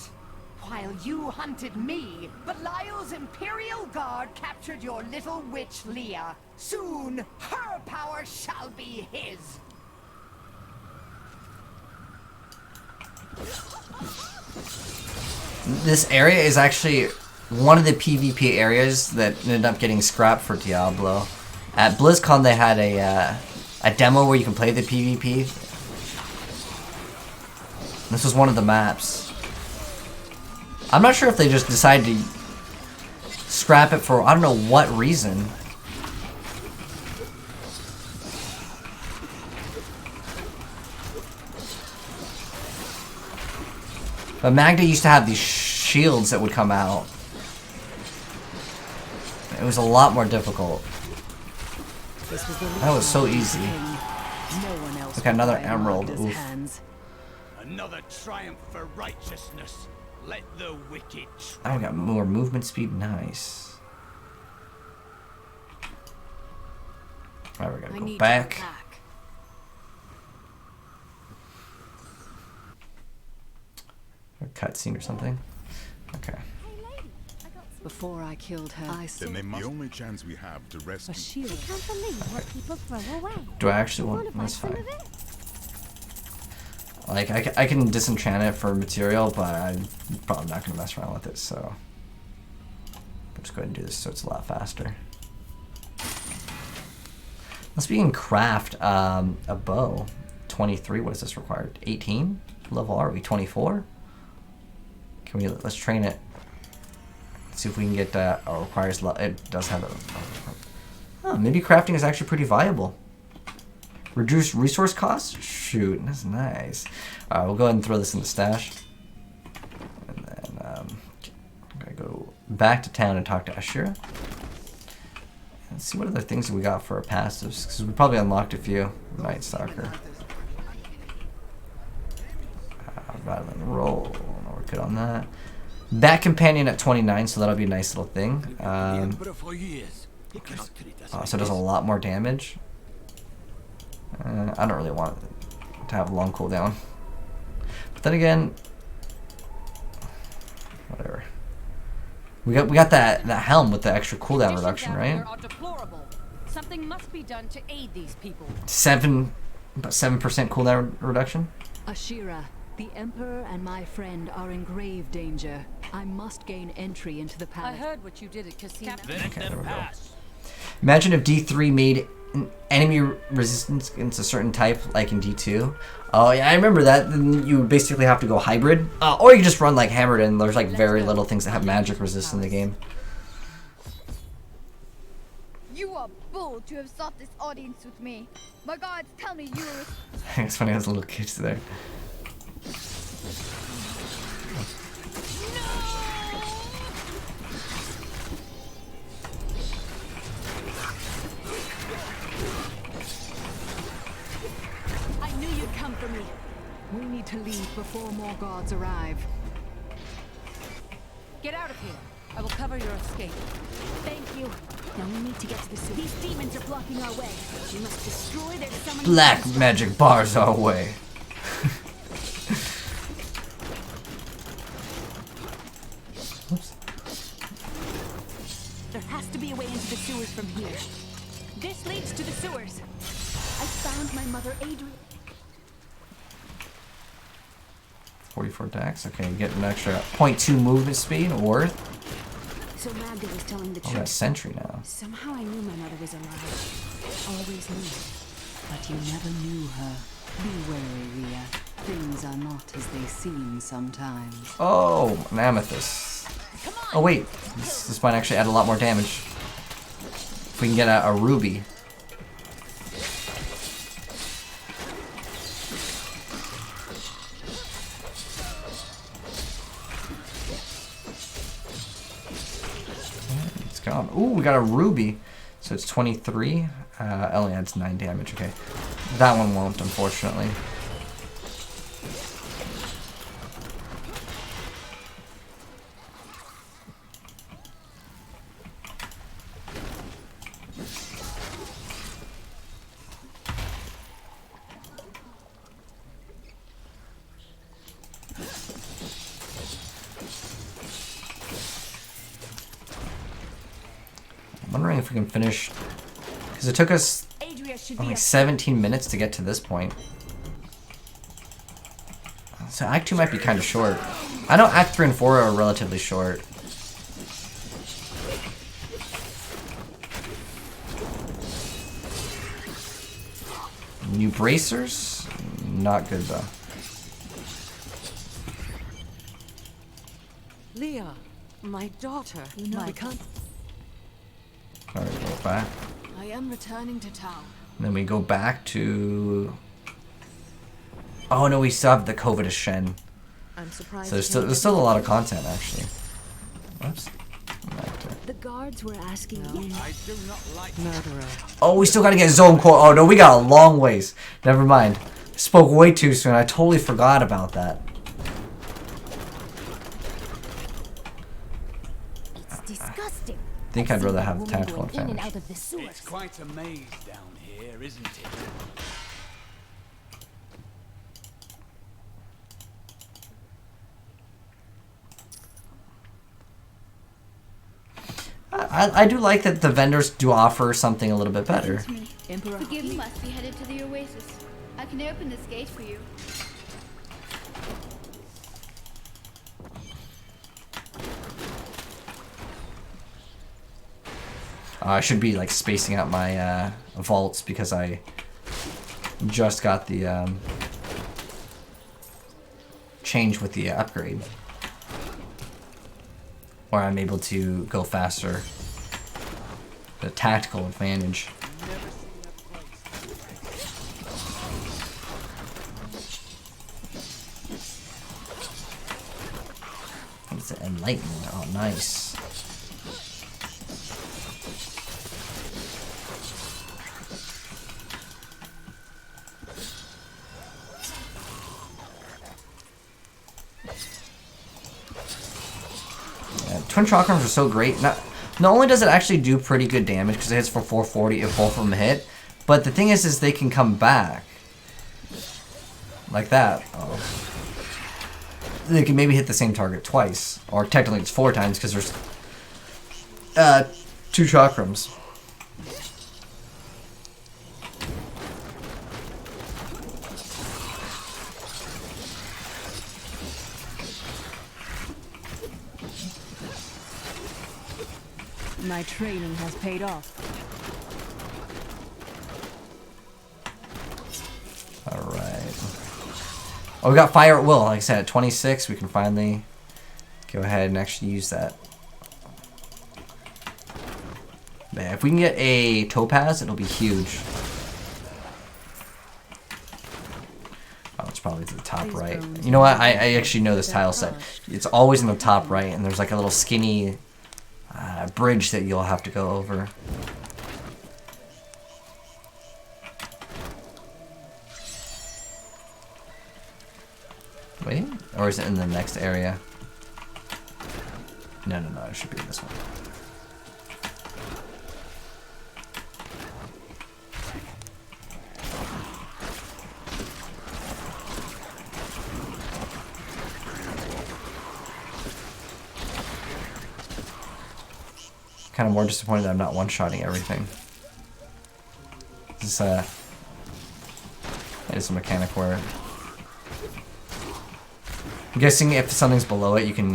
D: While you hunted me, Belial's Imperial Guard captured your little witch Leah. Soon, her power shall be his.
A: This area is actually one of the PvP areas that ended up getting scrapped for Diablo. At BlizzCon they had a demo where you can play the PvP. This was one of the maps. I'm not sure if they just decided to scrap it for I don't know what reason. But Magda used to have these shields that would come out. It was a lot more difficult. That was so easy. Look at another emerald. Oof.
L: Another triumph for righteousness. Let the wicked.
A: I got more movement speed. Nice. Alright, we're gonna go back. A cutscene or something. Okay.
E: Before I killed her, I saw
I: The only chance we have to rescue.
E: a shield.
J: I can't believe what people throw away.
A: Do I actually want? That's fine. Like, I can disenchant it for material, but I'm probably not going to mess around with it, so... I'm just going to do this so it's a lot faster. Let's be in craft a bow. 23, what is this required? 18? Level are we? 24? Can we, let's train it. Let's see if we can get, oh, requires, it does have a... Oh, maybe crafting is actually pretty viable. Reduce resource costs? Shoot, that's nice. Alright, we'll go ahead and throw this in the stash. And then, I'm gonna go back to town and talk to Ashura. Let's see what other things we got for our passives, because we probably unlocked a few. Night Stalker. Rattle and roll. We're good on that. Bat Companion at 29, so that'll be a nice little thing. Oh, so it does a lot more damage. I don't really want to have a long cooldown. But then again, whatever. We got that helm with the extra cooldown reduction, right?
M: Something must be done to aid these people.
A: About 7% cooldown reduction.
E: Ashira, the Emperor and my friend are in grave danger. I must gain entry into the palace.
M: I heard what you did at Casino.
A: Okay, there we go. Imagine if D3 made enemy resistance against a certain type, like in D2. Oh yeah, I remember that. Then you would basically have to go hybrid, or you can just run like hammered, and there's like very little things that have magic resist in the game.
N: You are bold to have sought this audience with me. My gods, tell me you were...
A: It's funny as little kids there.
E: I knew you'd come for me. We need to leave before more gods arrive.
M: Get out of here. I will cover your escape.
J: Thank you. Now we need to get to the city. These demons are blocking our way. We must destroy their summoning.
A: Black magic bars our way. Oops.
J: There has to be a way into the sewers from here. This leads to the sewers. I found my mother Adrian.
A: 44 dex. Okay, get an extra 0.2 movement speed worth.
J: So Magda was telling the
A: Oh,
J: truth.
A: got sentry now.
J: Somehow I knew my mother was alive. Always knew.
E: But you never knew her. Be wary, Rhea. Things are not as they seem sometimes.
A: Oh, an amethyst. Oh wait, this might actually add a lot more damage. If we can get a ruby. It's gone. Ooh, we got a ruby. So it's 23. Only adds 9 damage. Okay, that one won't, unfortunately. I'm wondering if we can finish, because it took us only 17 minutes to get to this point. So Act 2 might be kind of short. I know Act 3 and 4 are relatively short. New bracers? Not good though.
M: Leah, my daughter.
E: No, we can't.
A: Alright, go back.
E: I am returning to town.
A: And then we go back to... Oh no, we still have the Covetous Shen.
E: I'm surprised.
A: So there's still a lot of content actually. Oops.
J: The guards were asking me.
G: I do not like murderer.
A: Oh, we still gotta get zone core. Oh no, we got a long ways. Never mind. Spoke way too soon. I totally forgot about that.
J: It's disgusting.
A: I think I'd rather have the tactical
J: In and
A: advantage.
J: out of the sewers.
L: It's quite a maze down here, isn't it?
A: I do like that the vendors do offer something a little bit better.
N: Forgive me. You must be headed to the oasis. I can open this gate for you.
A: I should be like spacing out my vaults because I just got the change with the upgrade, where I'm able to go faster. The tactical advantage. What's it? Enlightenment. Oh, nice. Twin Chakrams are so great. Not only does it actually do pretty good damage because it hits for 440 if both of them hit, but the thing is they can come back. like that, they can maybe hit the same target twice. Or technically it's 4 times because there's 2 chakrams.
M: My training has paid off.
A: Alright. Oh, we got fire at will. Like I said, at 26, we can finally go ahead and actually use that. Man, if we can get a topaz, it'll be huge. Oh, it's probably to the top right. You know what? I actually know this tile set. It's always in the top right, and there's like a little skinny bridge that you'll have to go over. Wait, or is it in the next area? No, it should be in this one. Kind of more disappointed that I'm not one-shotting everything. This it is a mechanic where I'm guessing if something's below it, you can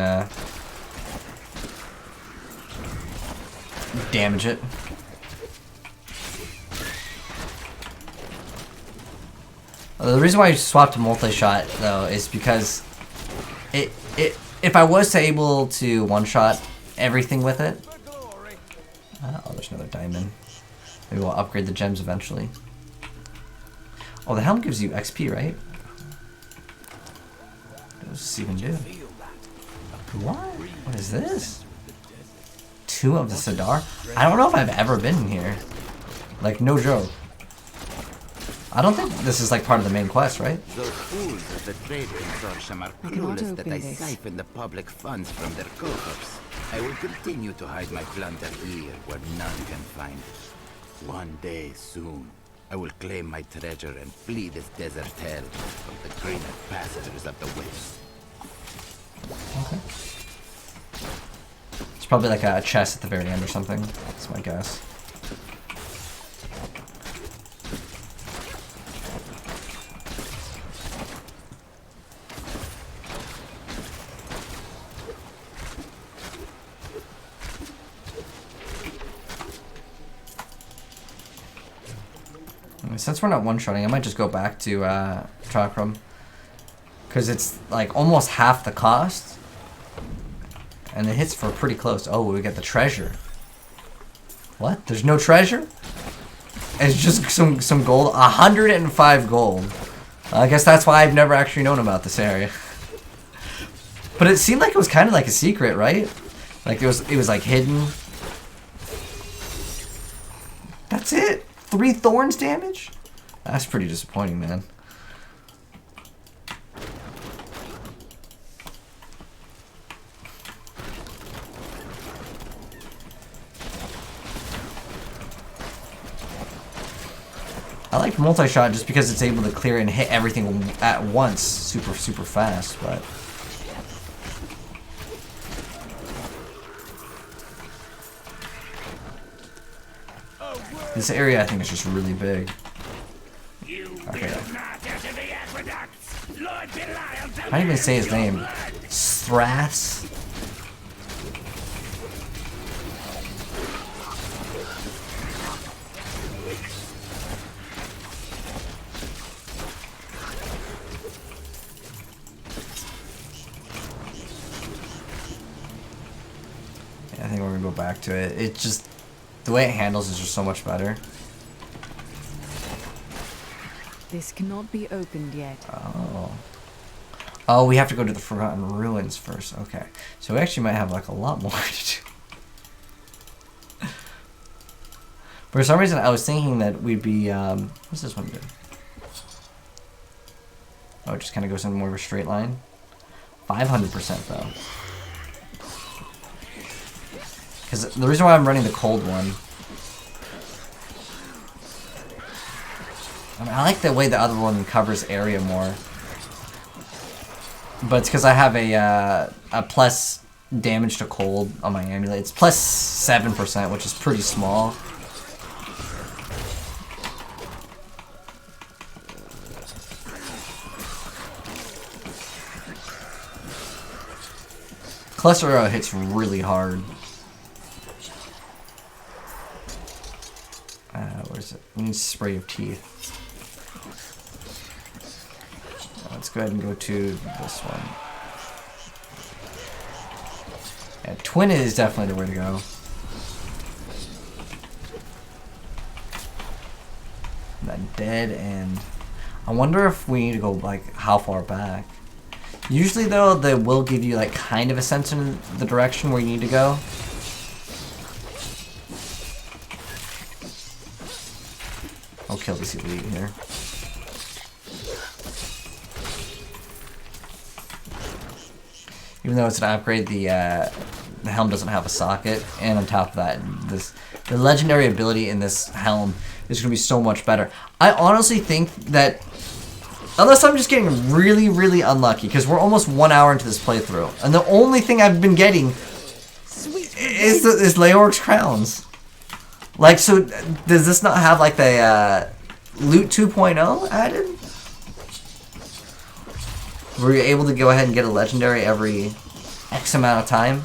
A: damage it. The reason why I swapped to multi-shot though is because if I was able to one-shot everything with it. Oh, there's another diamond. Maybe we'll upgrade the gems eventually. Oh, the helm gives you XP, right? What does this even do? What? What is this? 2 of the Sidar? I don't know if I've ever been in here. Like, no joke. I don't think this is like part of the main quest, right?
O: Those fools at the trade consortium are clueless that I siphon the public funds from their coffers. I will continue to hide my plunder here where none can find it. One day soon, I will claim my treasure and flee this desert hell from the greener pastures of the west.
A: Okay. It's probably like a chest at the very end or something. That's my guess. Since we're not one-shotting, I might just go back to Chakram. Because it's like almost half the cost. And it hits for pretty close. Oh, we get the treasure. What? There's no treasure? It's just some gold. 105 gold. I guess that's why I've never actually known about this area. But it seemed like it was kind of like a secret, right? Like it was like hidden. That's it? 3 thorns damage? That's pretty disappointing, man. I like multi-shot just because it's able to clear and hit everything at once super fast, but this area I think is just really big. Okay. I didn't even say his name. Straths. Yeah, I think we're gonna go back to it. It just, the way it handles is just so much better.
M: This cannot be opened yet.
A: Oh. Oh, we have to go to the Forgotten Ruins first. Okay. So we actually might have like a lot more to do. For some reason, I was thinking that we'd be, what's this one do? Oh, it just kind of goes in more of a straight line. 500% though. Because the reason why I'm running the cold one, I mean, I like the way the other one covers area more. but it's because I have a plus damage to cold on my amulet. It's plus 7%, which is pretty small. Cluster arrow hits really hard. Where is it? We need spray of teeth. Let's go ahead and go to this one. Yeah, twin is definitely the way to go. That dead end. I wonder if we need to go like how far back. Usually though, they will give you like kind of a sense in the direction where you need to go. I'll kill this elite here. Even though it's an upgrade, the helm doesn't have a socket, and on top of that, the legendary ability in this helm is going to be so much better. I honestly think that, unless I'm just getting really, really unlucky, because we're almost 1 hour into this playthrough, and the only thing I've been getting is Leoric's crowns. Like, so does this not have like the loot 2.0 added? Were you able to go ahead and get a legendary every X amount of time?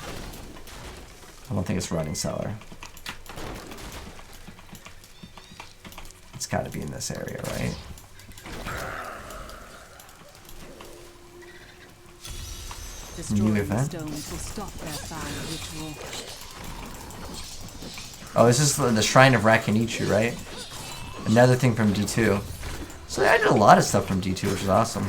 A: I don't think it's running cellar. It's got to be in this area, right? New event? Oh, this is the Shrine of Rakenichu, right? Another thing from D2. So I did a lot of stuff from D2, which is awesome.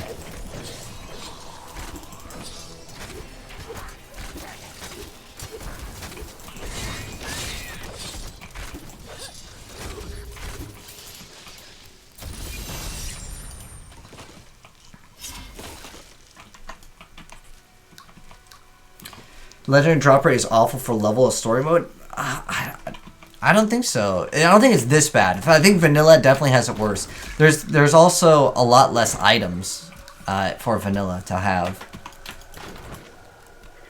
A: Legendary drop rate is awful for level of story mode. I don't think so. I don't think it's this bad. I think vanilla definitely has it worse. There's also a lot less items for vanilla to have.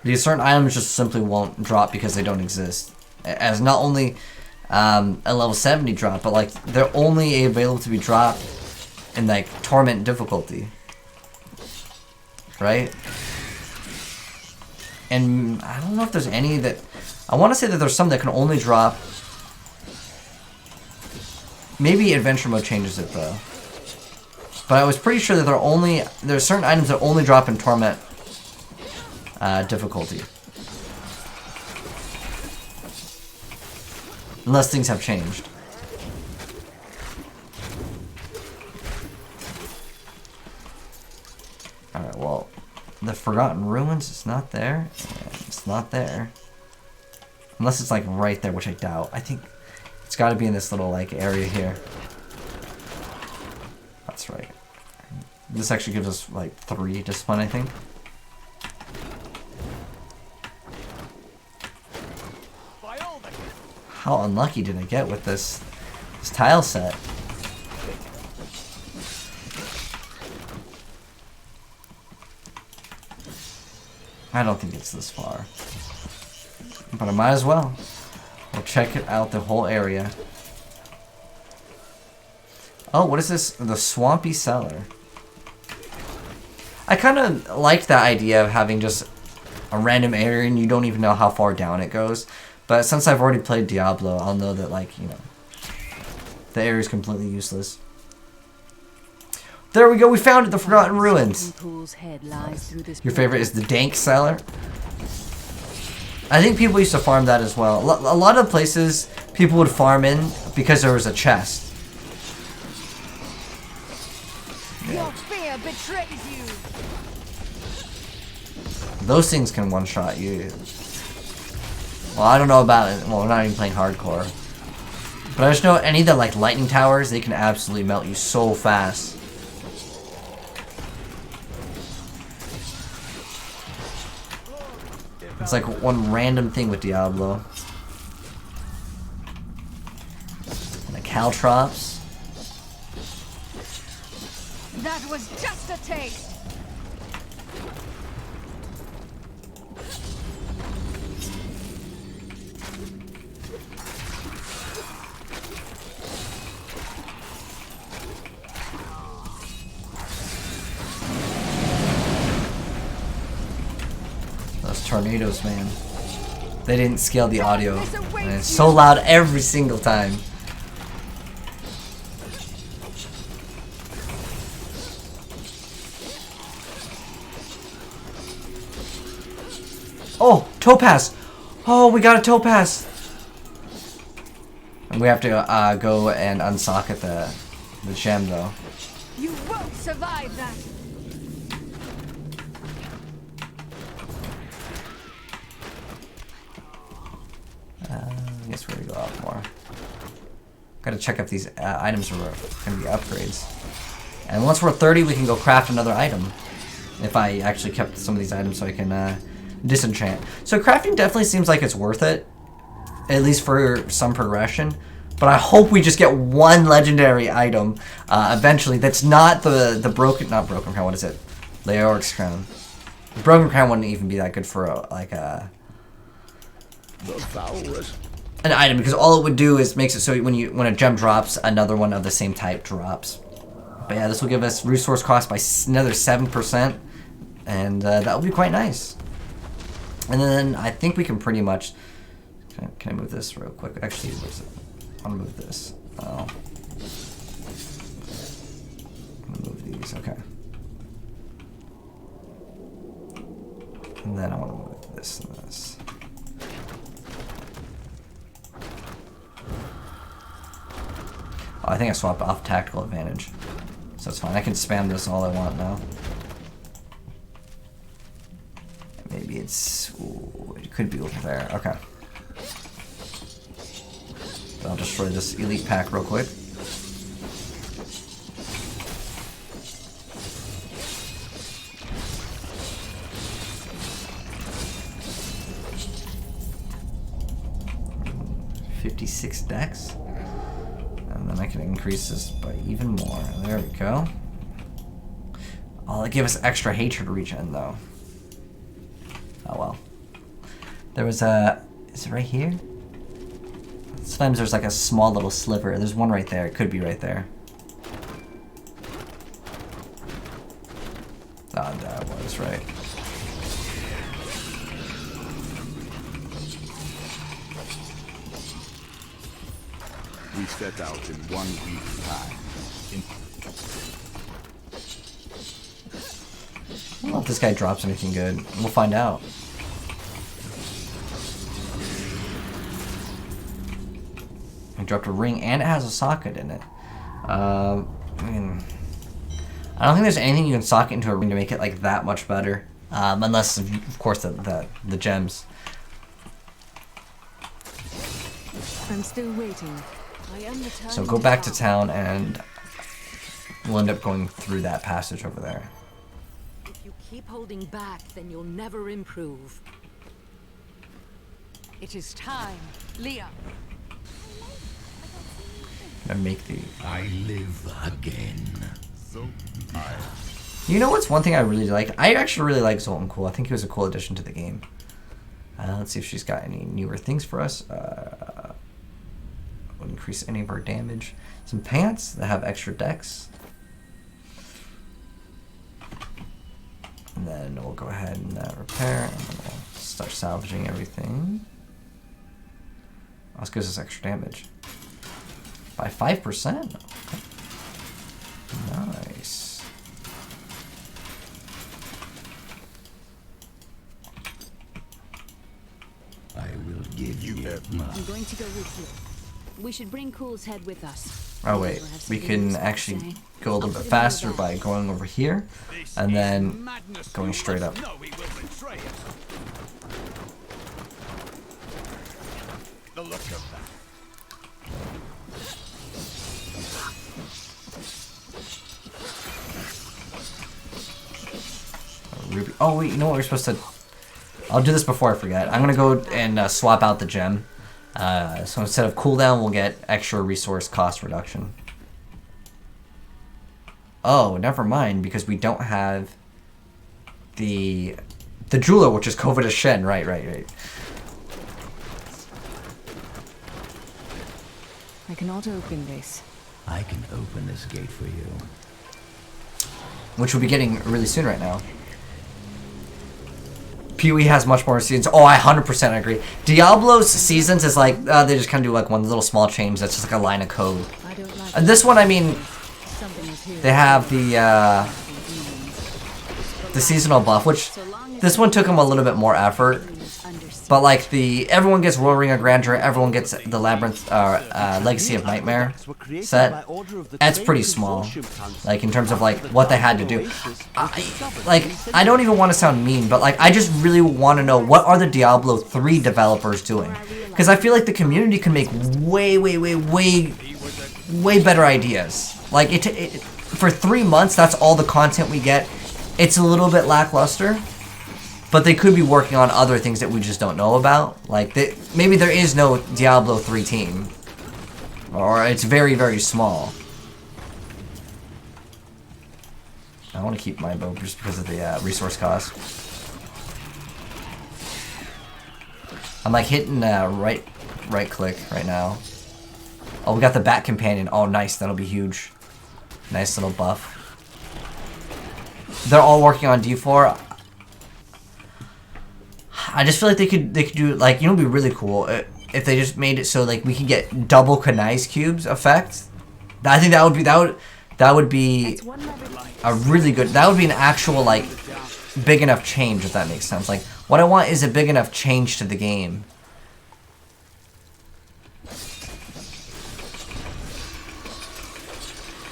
A: These certain items just simply won't drop because they don't exist. As not only a level 70 drop, but like they're only available to be dropped in like torment difficulty, right? And I don't know if there's any that... I want to say that there's some that can only drop... Maybe adventure mode changes it though. But I was pretty sure that there's certain items that only drop in torment difficulty. Unless things have changed. Alright, well... The Forgotten Ruins is not there. It's not there. Unless it's like right there, which I doubt. I think it's got to be in this little like area here. That's right. This actually gives us like 3 discipline, I think. How unlucky did I get with this tile set? I don't think it's this far. But I might as well. We'll check it out, the whole area. Oh, what is this? The Swampy Cellar. I kind of like that idea of having just a random area and you don't even know how far down it goes. But since I've already played Diablo, I'll know that, like, you know, the area is completely useless. There we go, we found it, the Forgotten Ruins. Your favorite is the Dank Cellar. I think people used to farm that as well. A lot of places people would farm in because there was a chest.
N: Your fear betrays you.
A: Those things can one-shot you. Well, I don't know about it. Well, we're not even playing hardcore. But I just know any of the like lightning towers, they can absolutely melt you so fast. It's like one random thing with Diablo. And the caltrops.
N: That was just a taste.
A: tornadoes, man. They didn't scale the audio. And it's so loud every single time. Oh, topaz! Oh, we got a topaz! And we have to go and unsocket the gem, though.
N: You won't survive that.
A: I guess we're gonna go out more. Gotta check if these items are gonna be upgrades. And once we're 30, we can go craft another item. If I actually kept some of these items so I can disenchant. So crafting definitely seems like it's worth it. At least for some progression. But I hope we just get one legendary item eventually that's not the broken, not broken crown, what is it? Leoric's crown. The broken crown wouldn't even be that good for an item, because all it would do is makes it so when a gem drops, another one of the same type drops. But yeah, this will give us resource cost by another 7%, and that will be quite nice. And then I think we can pretty much. Can I move this real quick? Actually, where's it? I want to move this. Oh. Move these. Okay. And then I want to move this and this. Oh, I think I swapped off tactical advantage. So it's fine. I can spam this all I want now. Maybe it's... Ooh, it could be over there. Okay. I'll destroy this elite pack real quick. $56 dex. And then I can increase this by even more. There we go. Oh, it gave us extra hatred regen though. Oh well. There was a... Is it right here? Sometimes there's like a small little sliver. There's one right there. It could be right there. Oh, that was right.
C: We set out in 1 week's time.
A: I don't know if this guy drops anything good. We'll find out. It dropped a ring and it has a socket in it. I mean, I don't think there's anything you can socket into a ring to make it like that much better, unless of course the gems.
E: I'm still waiting. I am returning.
A: So go back to town and we'll end up going through that passage over there.
H: If you keep holding back, then you'll never improve.
M: It is time, Leah.
A: And make the...
C: I live again. So
A: You know what's one thing I really like? I actually really like Zoltan Cool. I think he was a cool addition to the game. Let's see if she's got any newer things for us. Will increase any of our damage. Some pants that have extra dex. And then we'll go ahead and repair, and then we'll start salvaging everything. This gives us extra damage. By 5%? Nice.
C: I will give you
E: I'm going to go with you. We should bring Cool's head with us.
A: Oh wait, we can actually go a little bit faster by going over here and then going straight up.
C: The look of that.
A: Ruby. Oh wait, you know what we're supposed to... I'll do this before I forget. I'm gonna go and swap out the gem. So instead of cooldown, we'll get extra resource cost reduction. Oh, never mind, because we don't have the jeweler, which is Covetous Shen. Right.
E: I cannot open this.
C: I can open this gate for you.
A: Which we'll be getting really soon right now. PoE has much more seasons. Oh, I 100% agree. Diablo's seasons is like, they just kind of do like one little small change that's just like a line of code. And this one, I mean, they have the seasonal buff, which this one took them a little bit more effort. But like everyone gets Royal Ring of Grandeur, everyone gets the Labyrinth, Legacy of Nightmare set. That's pretty small, like in terms of like what they had to do. I don't even want to sound mean, but like I just really want to know what are the Diablo 3 developers doing, because I feel like the community can make way better ideas. Like for 3 months, that's all the content we get. It's a little bit lackluster. But they could be working on other things that we just don't know about. Like, maybe there is no Diablo 3 team. Or it's very small. I want to keep my bow just because of the resource cost. I'm like hitting right click right now. Oh, we got the Bat Companion. Oh, nice. That'll be huge. Nice little buff. They're all working on D4. I just feel like they could do, like, you know, it'd be really cool if they just made it so like we could get double Kanai's cubes effect. I think that would be a really good. That would be an actual like big enough change, if that makes sense. Like what I want is a big enough change to the game.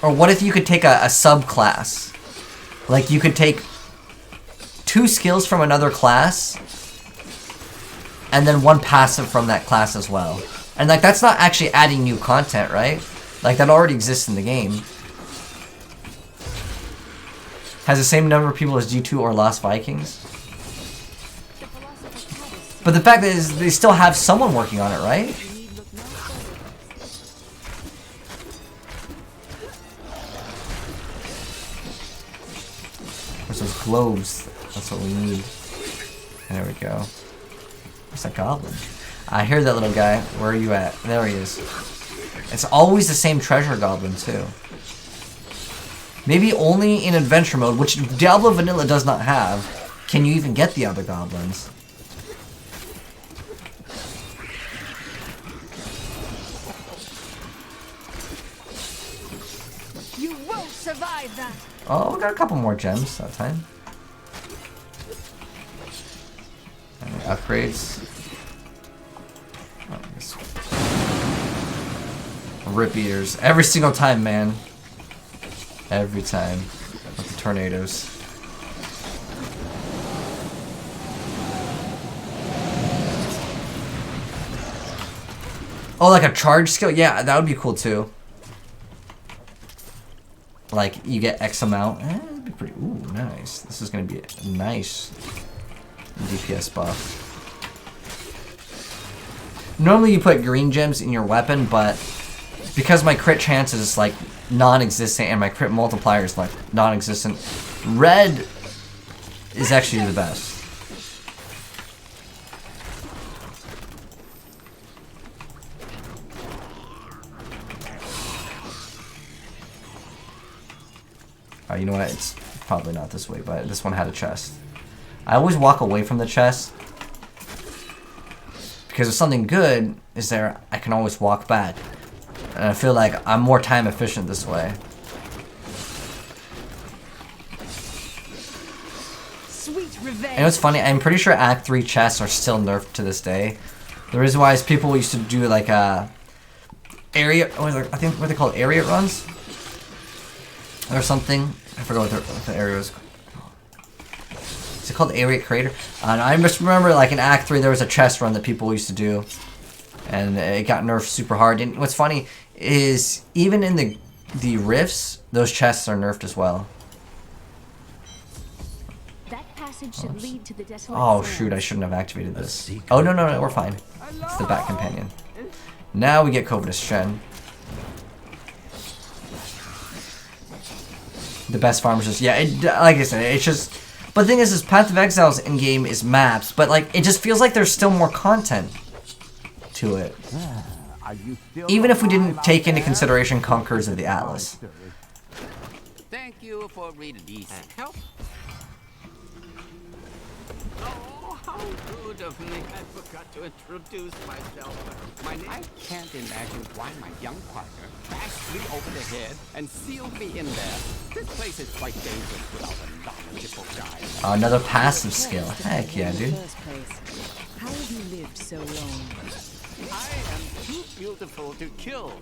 A: Or what if you could take a subclass? Like you could take 2 skills from another class. And then 1 passive from that class as well. And like that's not actually adding new content, right? Like that already exists in the game. Has the same number of people as G2 or Lost Vikings. But the fact is they still have someone working on it, right? Where's those globes? That's what we need. There we go. It's a goblin. I hear that little guy. Where are you at? There he is. It's always the same treasure goblin too. Maybe only in adventure mode, which Diablo Vanilla does not have, can you even get the other goblins.
F: You won't survive that.
A: Oh, we got a couple more gems that time. Upgrades. Rip eaters. Every single time, man. Every time. With the tornadoes. Oh, like a charge skill? Yeah, that would be cool too. Like, you get X amount. That'd be pretty. Ooh, nice. This is going to be a nice DPS buff. Normally you put green gems in your weapon, but because my crit chance is like non-existent and my crit multiplier is like non-existent, red is actually the best. You know what? It's probably not this way, but this one had a chest. I always walk away from the chest because if something good is there, I can always walk back. And I feel like I'm more time efficient this way.
F: Sweet revenge.
A: And it's funny, I'm pretty sure Act 3 chests are still nerfed to this day. The reason why is people used to do like area, I think what they call area runs or something. I forgot what the area was. Is it called Area Crater? And I just remember like in Act 3 there was a chest run that people used to do. And it got nerfed super hard. And what's funny is even in the rifts, those chests are nerfed as well.
J: That passage should lead to the desolate
A: Oh shoot, I shouldn't have activated this. Oh no, we're fine. It's the Bat Companion. Now we get Covetous Shen. The best farmers just, yeah, like I said, it's just, but the thing is Path of Exile's in-game is maps, but like, it just feels like there's still more content to it. Even if we didn't take into consideration Conquerors of the Atlas.
O: Thank you for reading these. Help.
G: How good of me. I forgot to introduce myself. My name. I can't imagine why my young partner bashed me over the head and sealed me in there. This place is quite dangerous without a knowledgeable guy.
A: Another passive skill. Heck yeah, dude.
E: How have you lived so long?
G: I am too beautiful to kill.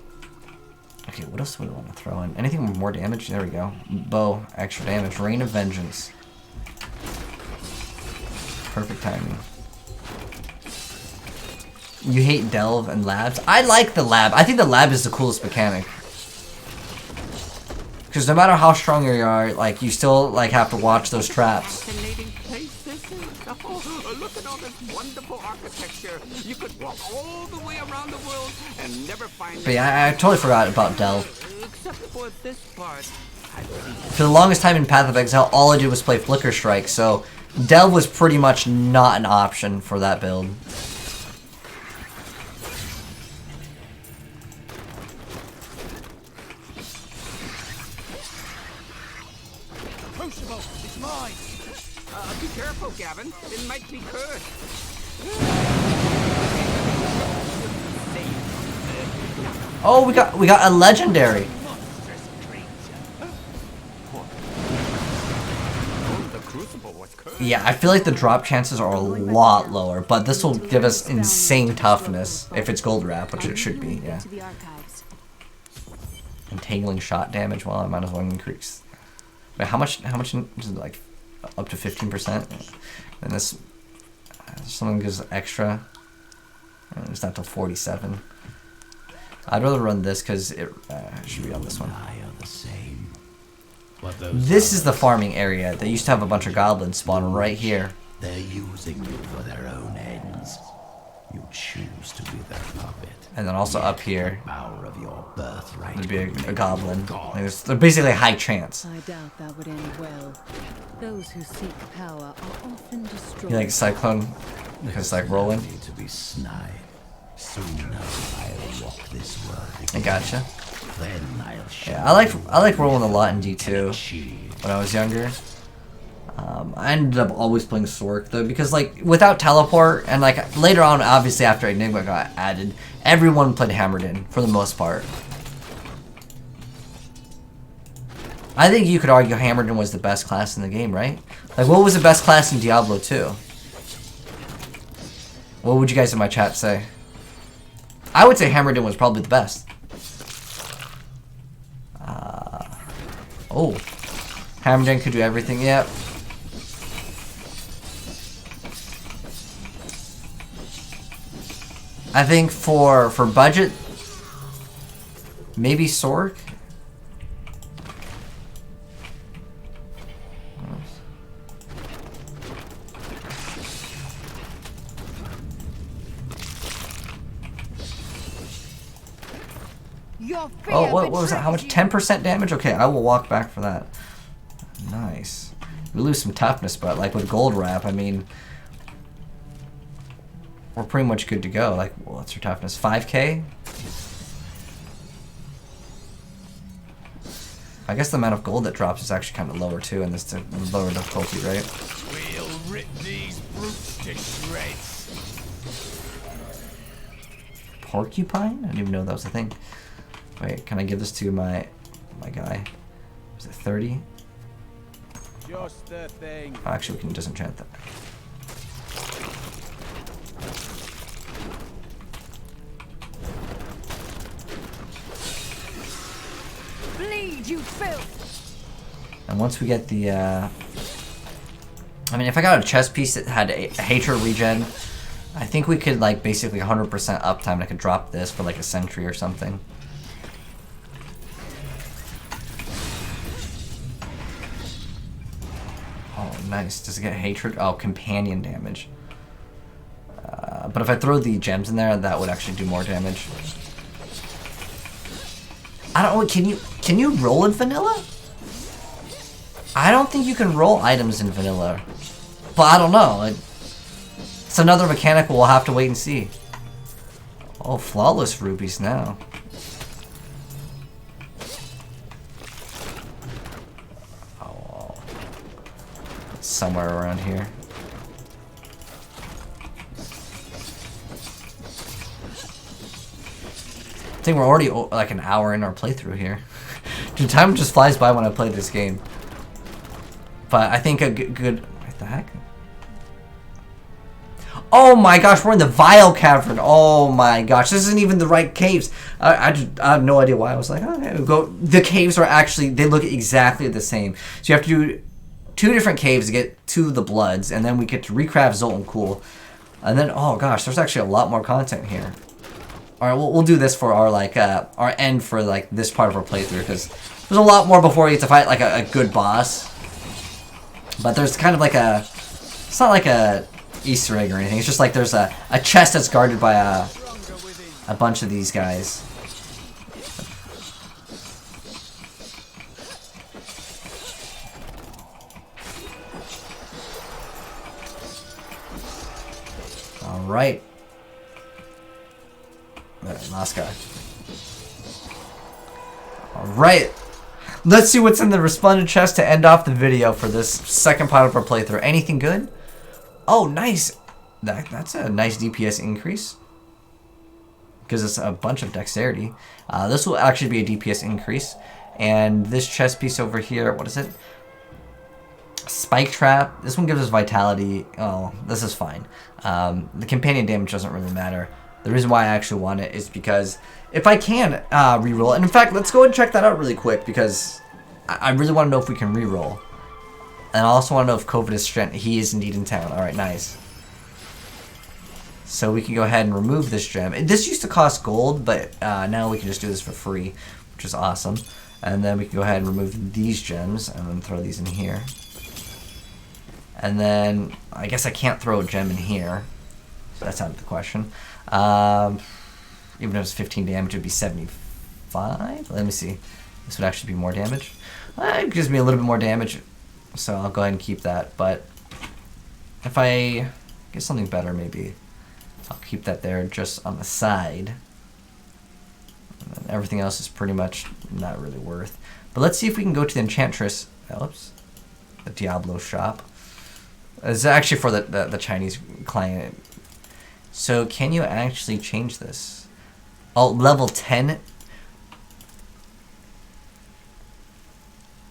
A: Okay, what else do we want to throw in? Anything with more damage? There we go. Bow, extra damage. Rain of Vengeance. Perfect timing. You hate Delve and Labs? I like the Lab. I think the Lab is the coolest mechanic. Because no matter how strong you are, like, you still, like, have to watch those traps.
G: Fascinating place this is. Oh, look at all this wonderful architecture. You could walk all the way around the world and never find.
A: But yeah, I totally forgot about Delve.
G: Except for this part.
A: For the longest time in Path of Exile, all I did was play Flicker Strike, so Delve was pretty much not an option for that build.
L: Crucible, it's mine.
G: Be careful, Gavin. It might be cursed.
A: Oh, we got a legendary. Yeah, I feel like the drop chances are a lot lower, but this will give us insane toughness if it's gold wrap, which it should be. Yeah. Entangling shot damage. Well, I might as well increase. Wait, how much is it, like up to 15%? And this something gives extra. It's not till 47. I'd rather run this because it should be on this one. This is the farming area. They used to have a bunch of goblins spawn right here.
P: They're using you for their own ends. You choose to be their puppet.
A: And then also up here,
P: Power of your birthright.
A: there'd be a goblin. They're basically a high chance.
E: I doubt that would end well. Those who seek power are often destroyed.
A: You like Cyclone? Because like rolling?
P: To be snide. Soon I'll walk this world.
A: I gotcha.
P: Then I'll show
A: Yeah, I like rolling a lot in D2 when I was younger. I ended up always playing Sork though, because like without teleport and like later on, obviously after Enigma got added, everyone played Hammered In for the most part. I think you could argue Hammered In was the best class in the game, right? Like, what was the best class in Diablo 2? What would you guys in my chat say? I would say Hammered In was probably the best. Oh, Hammered In could do everything. Yep. I think for budget, maybe Sork. Oh, what was that? How much? 10% damage? Okay, I will walk back for that. Nice. We lose some toughness, but like with gold wrap, I mean, we're pretty much good to go. Like, what's your toughness? 5k? I guess the amount of gold that drops is actually kind of lower too, in this lower difficulty, right?
L: We'll rip these brutes to shreds.
A: Porcupine? I didn't even know that was a thing. Wait, can I give this to my guy? Is it 30?
L: Just the thing.
A: Oh, actually, we can disenchant that.
N: Bleed, you filth!
A: And once we get the, I mean, if I got a chest piece that had a Hatred regen, I think we could, like, basically 100% uptime, and I could drop this for, like, a sentry or something. Oh, nice. Does it get Hatred? Oh, companion damage. But if I throw the gems in there, that would actually do more damage. I don't know, can you roll in vanilla? I don't think you can roll items in vanilla. But I don't know. It's another mechanic we'll have to wait and see. Oh, flawless rubies now. Oh, somewhere around here. think we're already like an hour in our playthrough here. Dude, time just flies by when I play this game. But I think a good... What the heck? Oh my gosh, we're in the Vile Cavern. Oh my gosh, this isn't even the right caves. I have no idea why. I was like, okay, we'll go. The caves are actually, they look exactly the same. So you have to do 2 different caves to get to the Bloods, and then we get to recraft Zoltan Cool. And then, oh gosh, there's actually a lot more content here. Alright, we'll do this for our, like, our end for, like, this part of our playthrough, because there's a lot more before we get to fight, like, a good boss. But there's kind of like a, it's not like a Easter egg or anything. It's just like there's a chest that's guarded by a bunch of these guys. Alright. Last guy. Alright. Let's see what's in the resplendent chest to end off the video for this second part of our playthrough. Anything good? Oh, nice. That's a nice DPS increase. Gives us a bunch of dexterity. This will actually be a DPS increase. And this chest piece over here, what is it? Spike Trap. This one gives us vitality. Oh, this is fine. The companion damage doesn't really matter. The reason why I actually want it is because if I can reroll, and in fact, let's go and check that out really quick because I really want to know if we can reroll. And I also want to know if COVID is strength. He is indeed in town. Alright, nice. So we can go ahead and remove this gem. This used to cost gold, but now we can just do this for free, which is awesome. And then we can go ahead and remove these gems and then throw these in here. And then I guess I can't throw a gem in here. So that's out of the question. Even if it's 15 damage, it would be 75. Let me see. This would actually be more damage. It gives me a little bit more damage, so I'll go ahead and keep that. But if I get something better, maybe I'll keep that there just on the side. And then everything else is pretty much not really worth. But let's see if we can go to the Enchantress. Oops, the Diablo shop. It's actually for the Chinese client. So can you actually change this? Oh, level 10.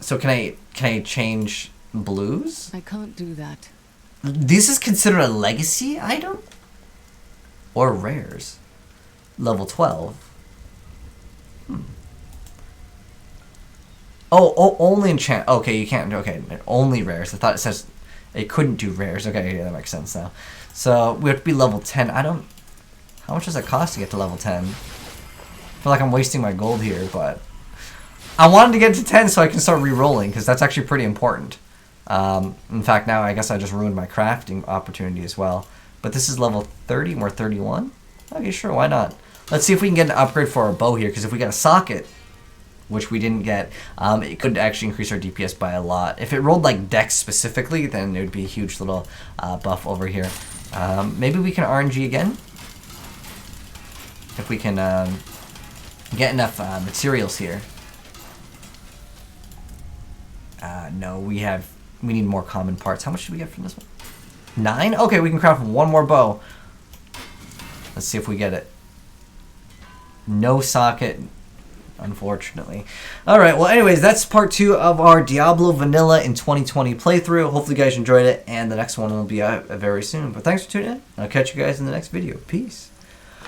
A: So can I change blues?
E: I can't do that.
A: This is considered a legacy item? Or rares? Level 12. Oh, only enchant. Okay, you can't. Okay, only rares. I thought it says it couldn't do rares. Okay, yeah, that makes sense now. So we have to be level 10. I don't... How much does it cost to get to level 10? I feel like I'm wasting my gold here, but... I wanted to get to 10 so I can start re-rolling, because that's actually pretty important. In fact, now I guess I just ruined my crafting opportunity as well. But this is level 30, and we're 31? Okay, sure, why not? Let's see if we can get an upgrade for our bow here, because if we get a socket, which we didn't get, it could actually increase our DPS by a lot. If it rolled like Dex specifically, then it would be a huge little buff over here. Maybe we can RNG again? If we can get enough materials here. No, we need more common parts. How much should we get from this one? 9? Okay, we can craft one more bow. Let's see if we get it. No socket, unfortunately. Alright, well anyways, that's part 2 of our Diablo Vanilla in 2020 playthrough. Hopefully you guys enjoyed it, and the next one will be out very soon. But thanks for tuning in. I'll catch you guys in the next video. Peace.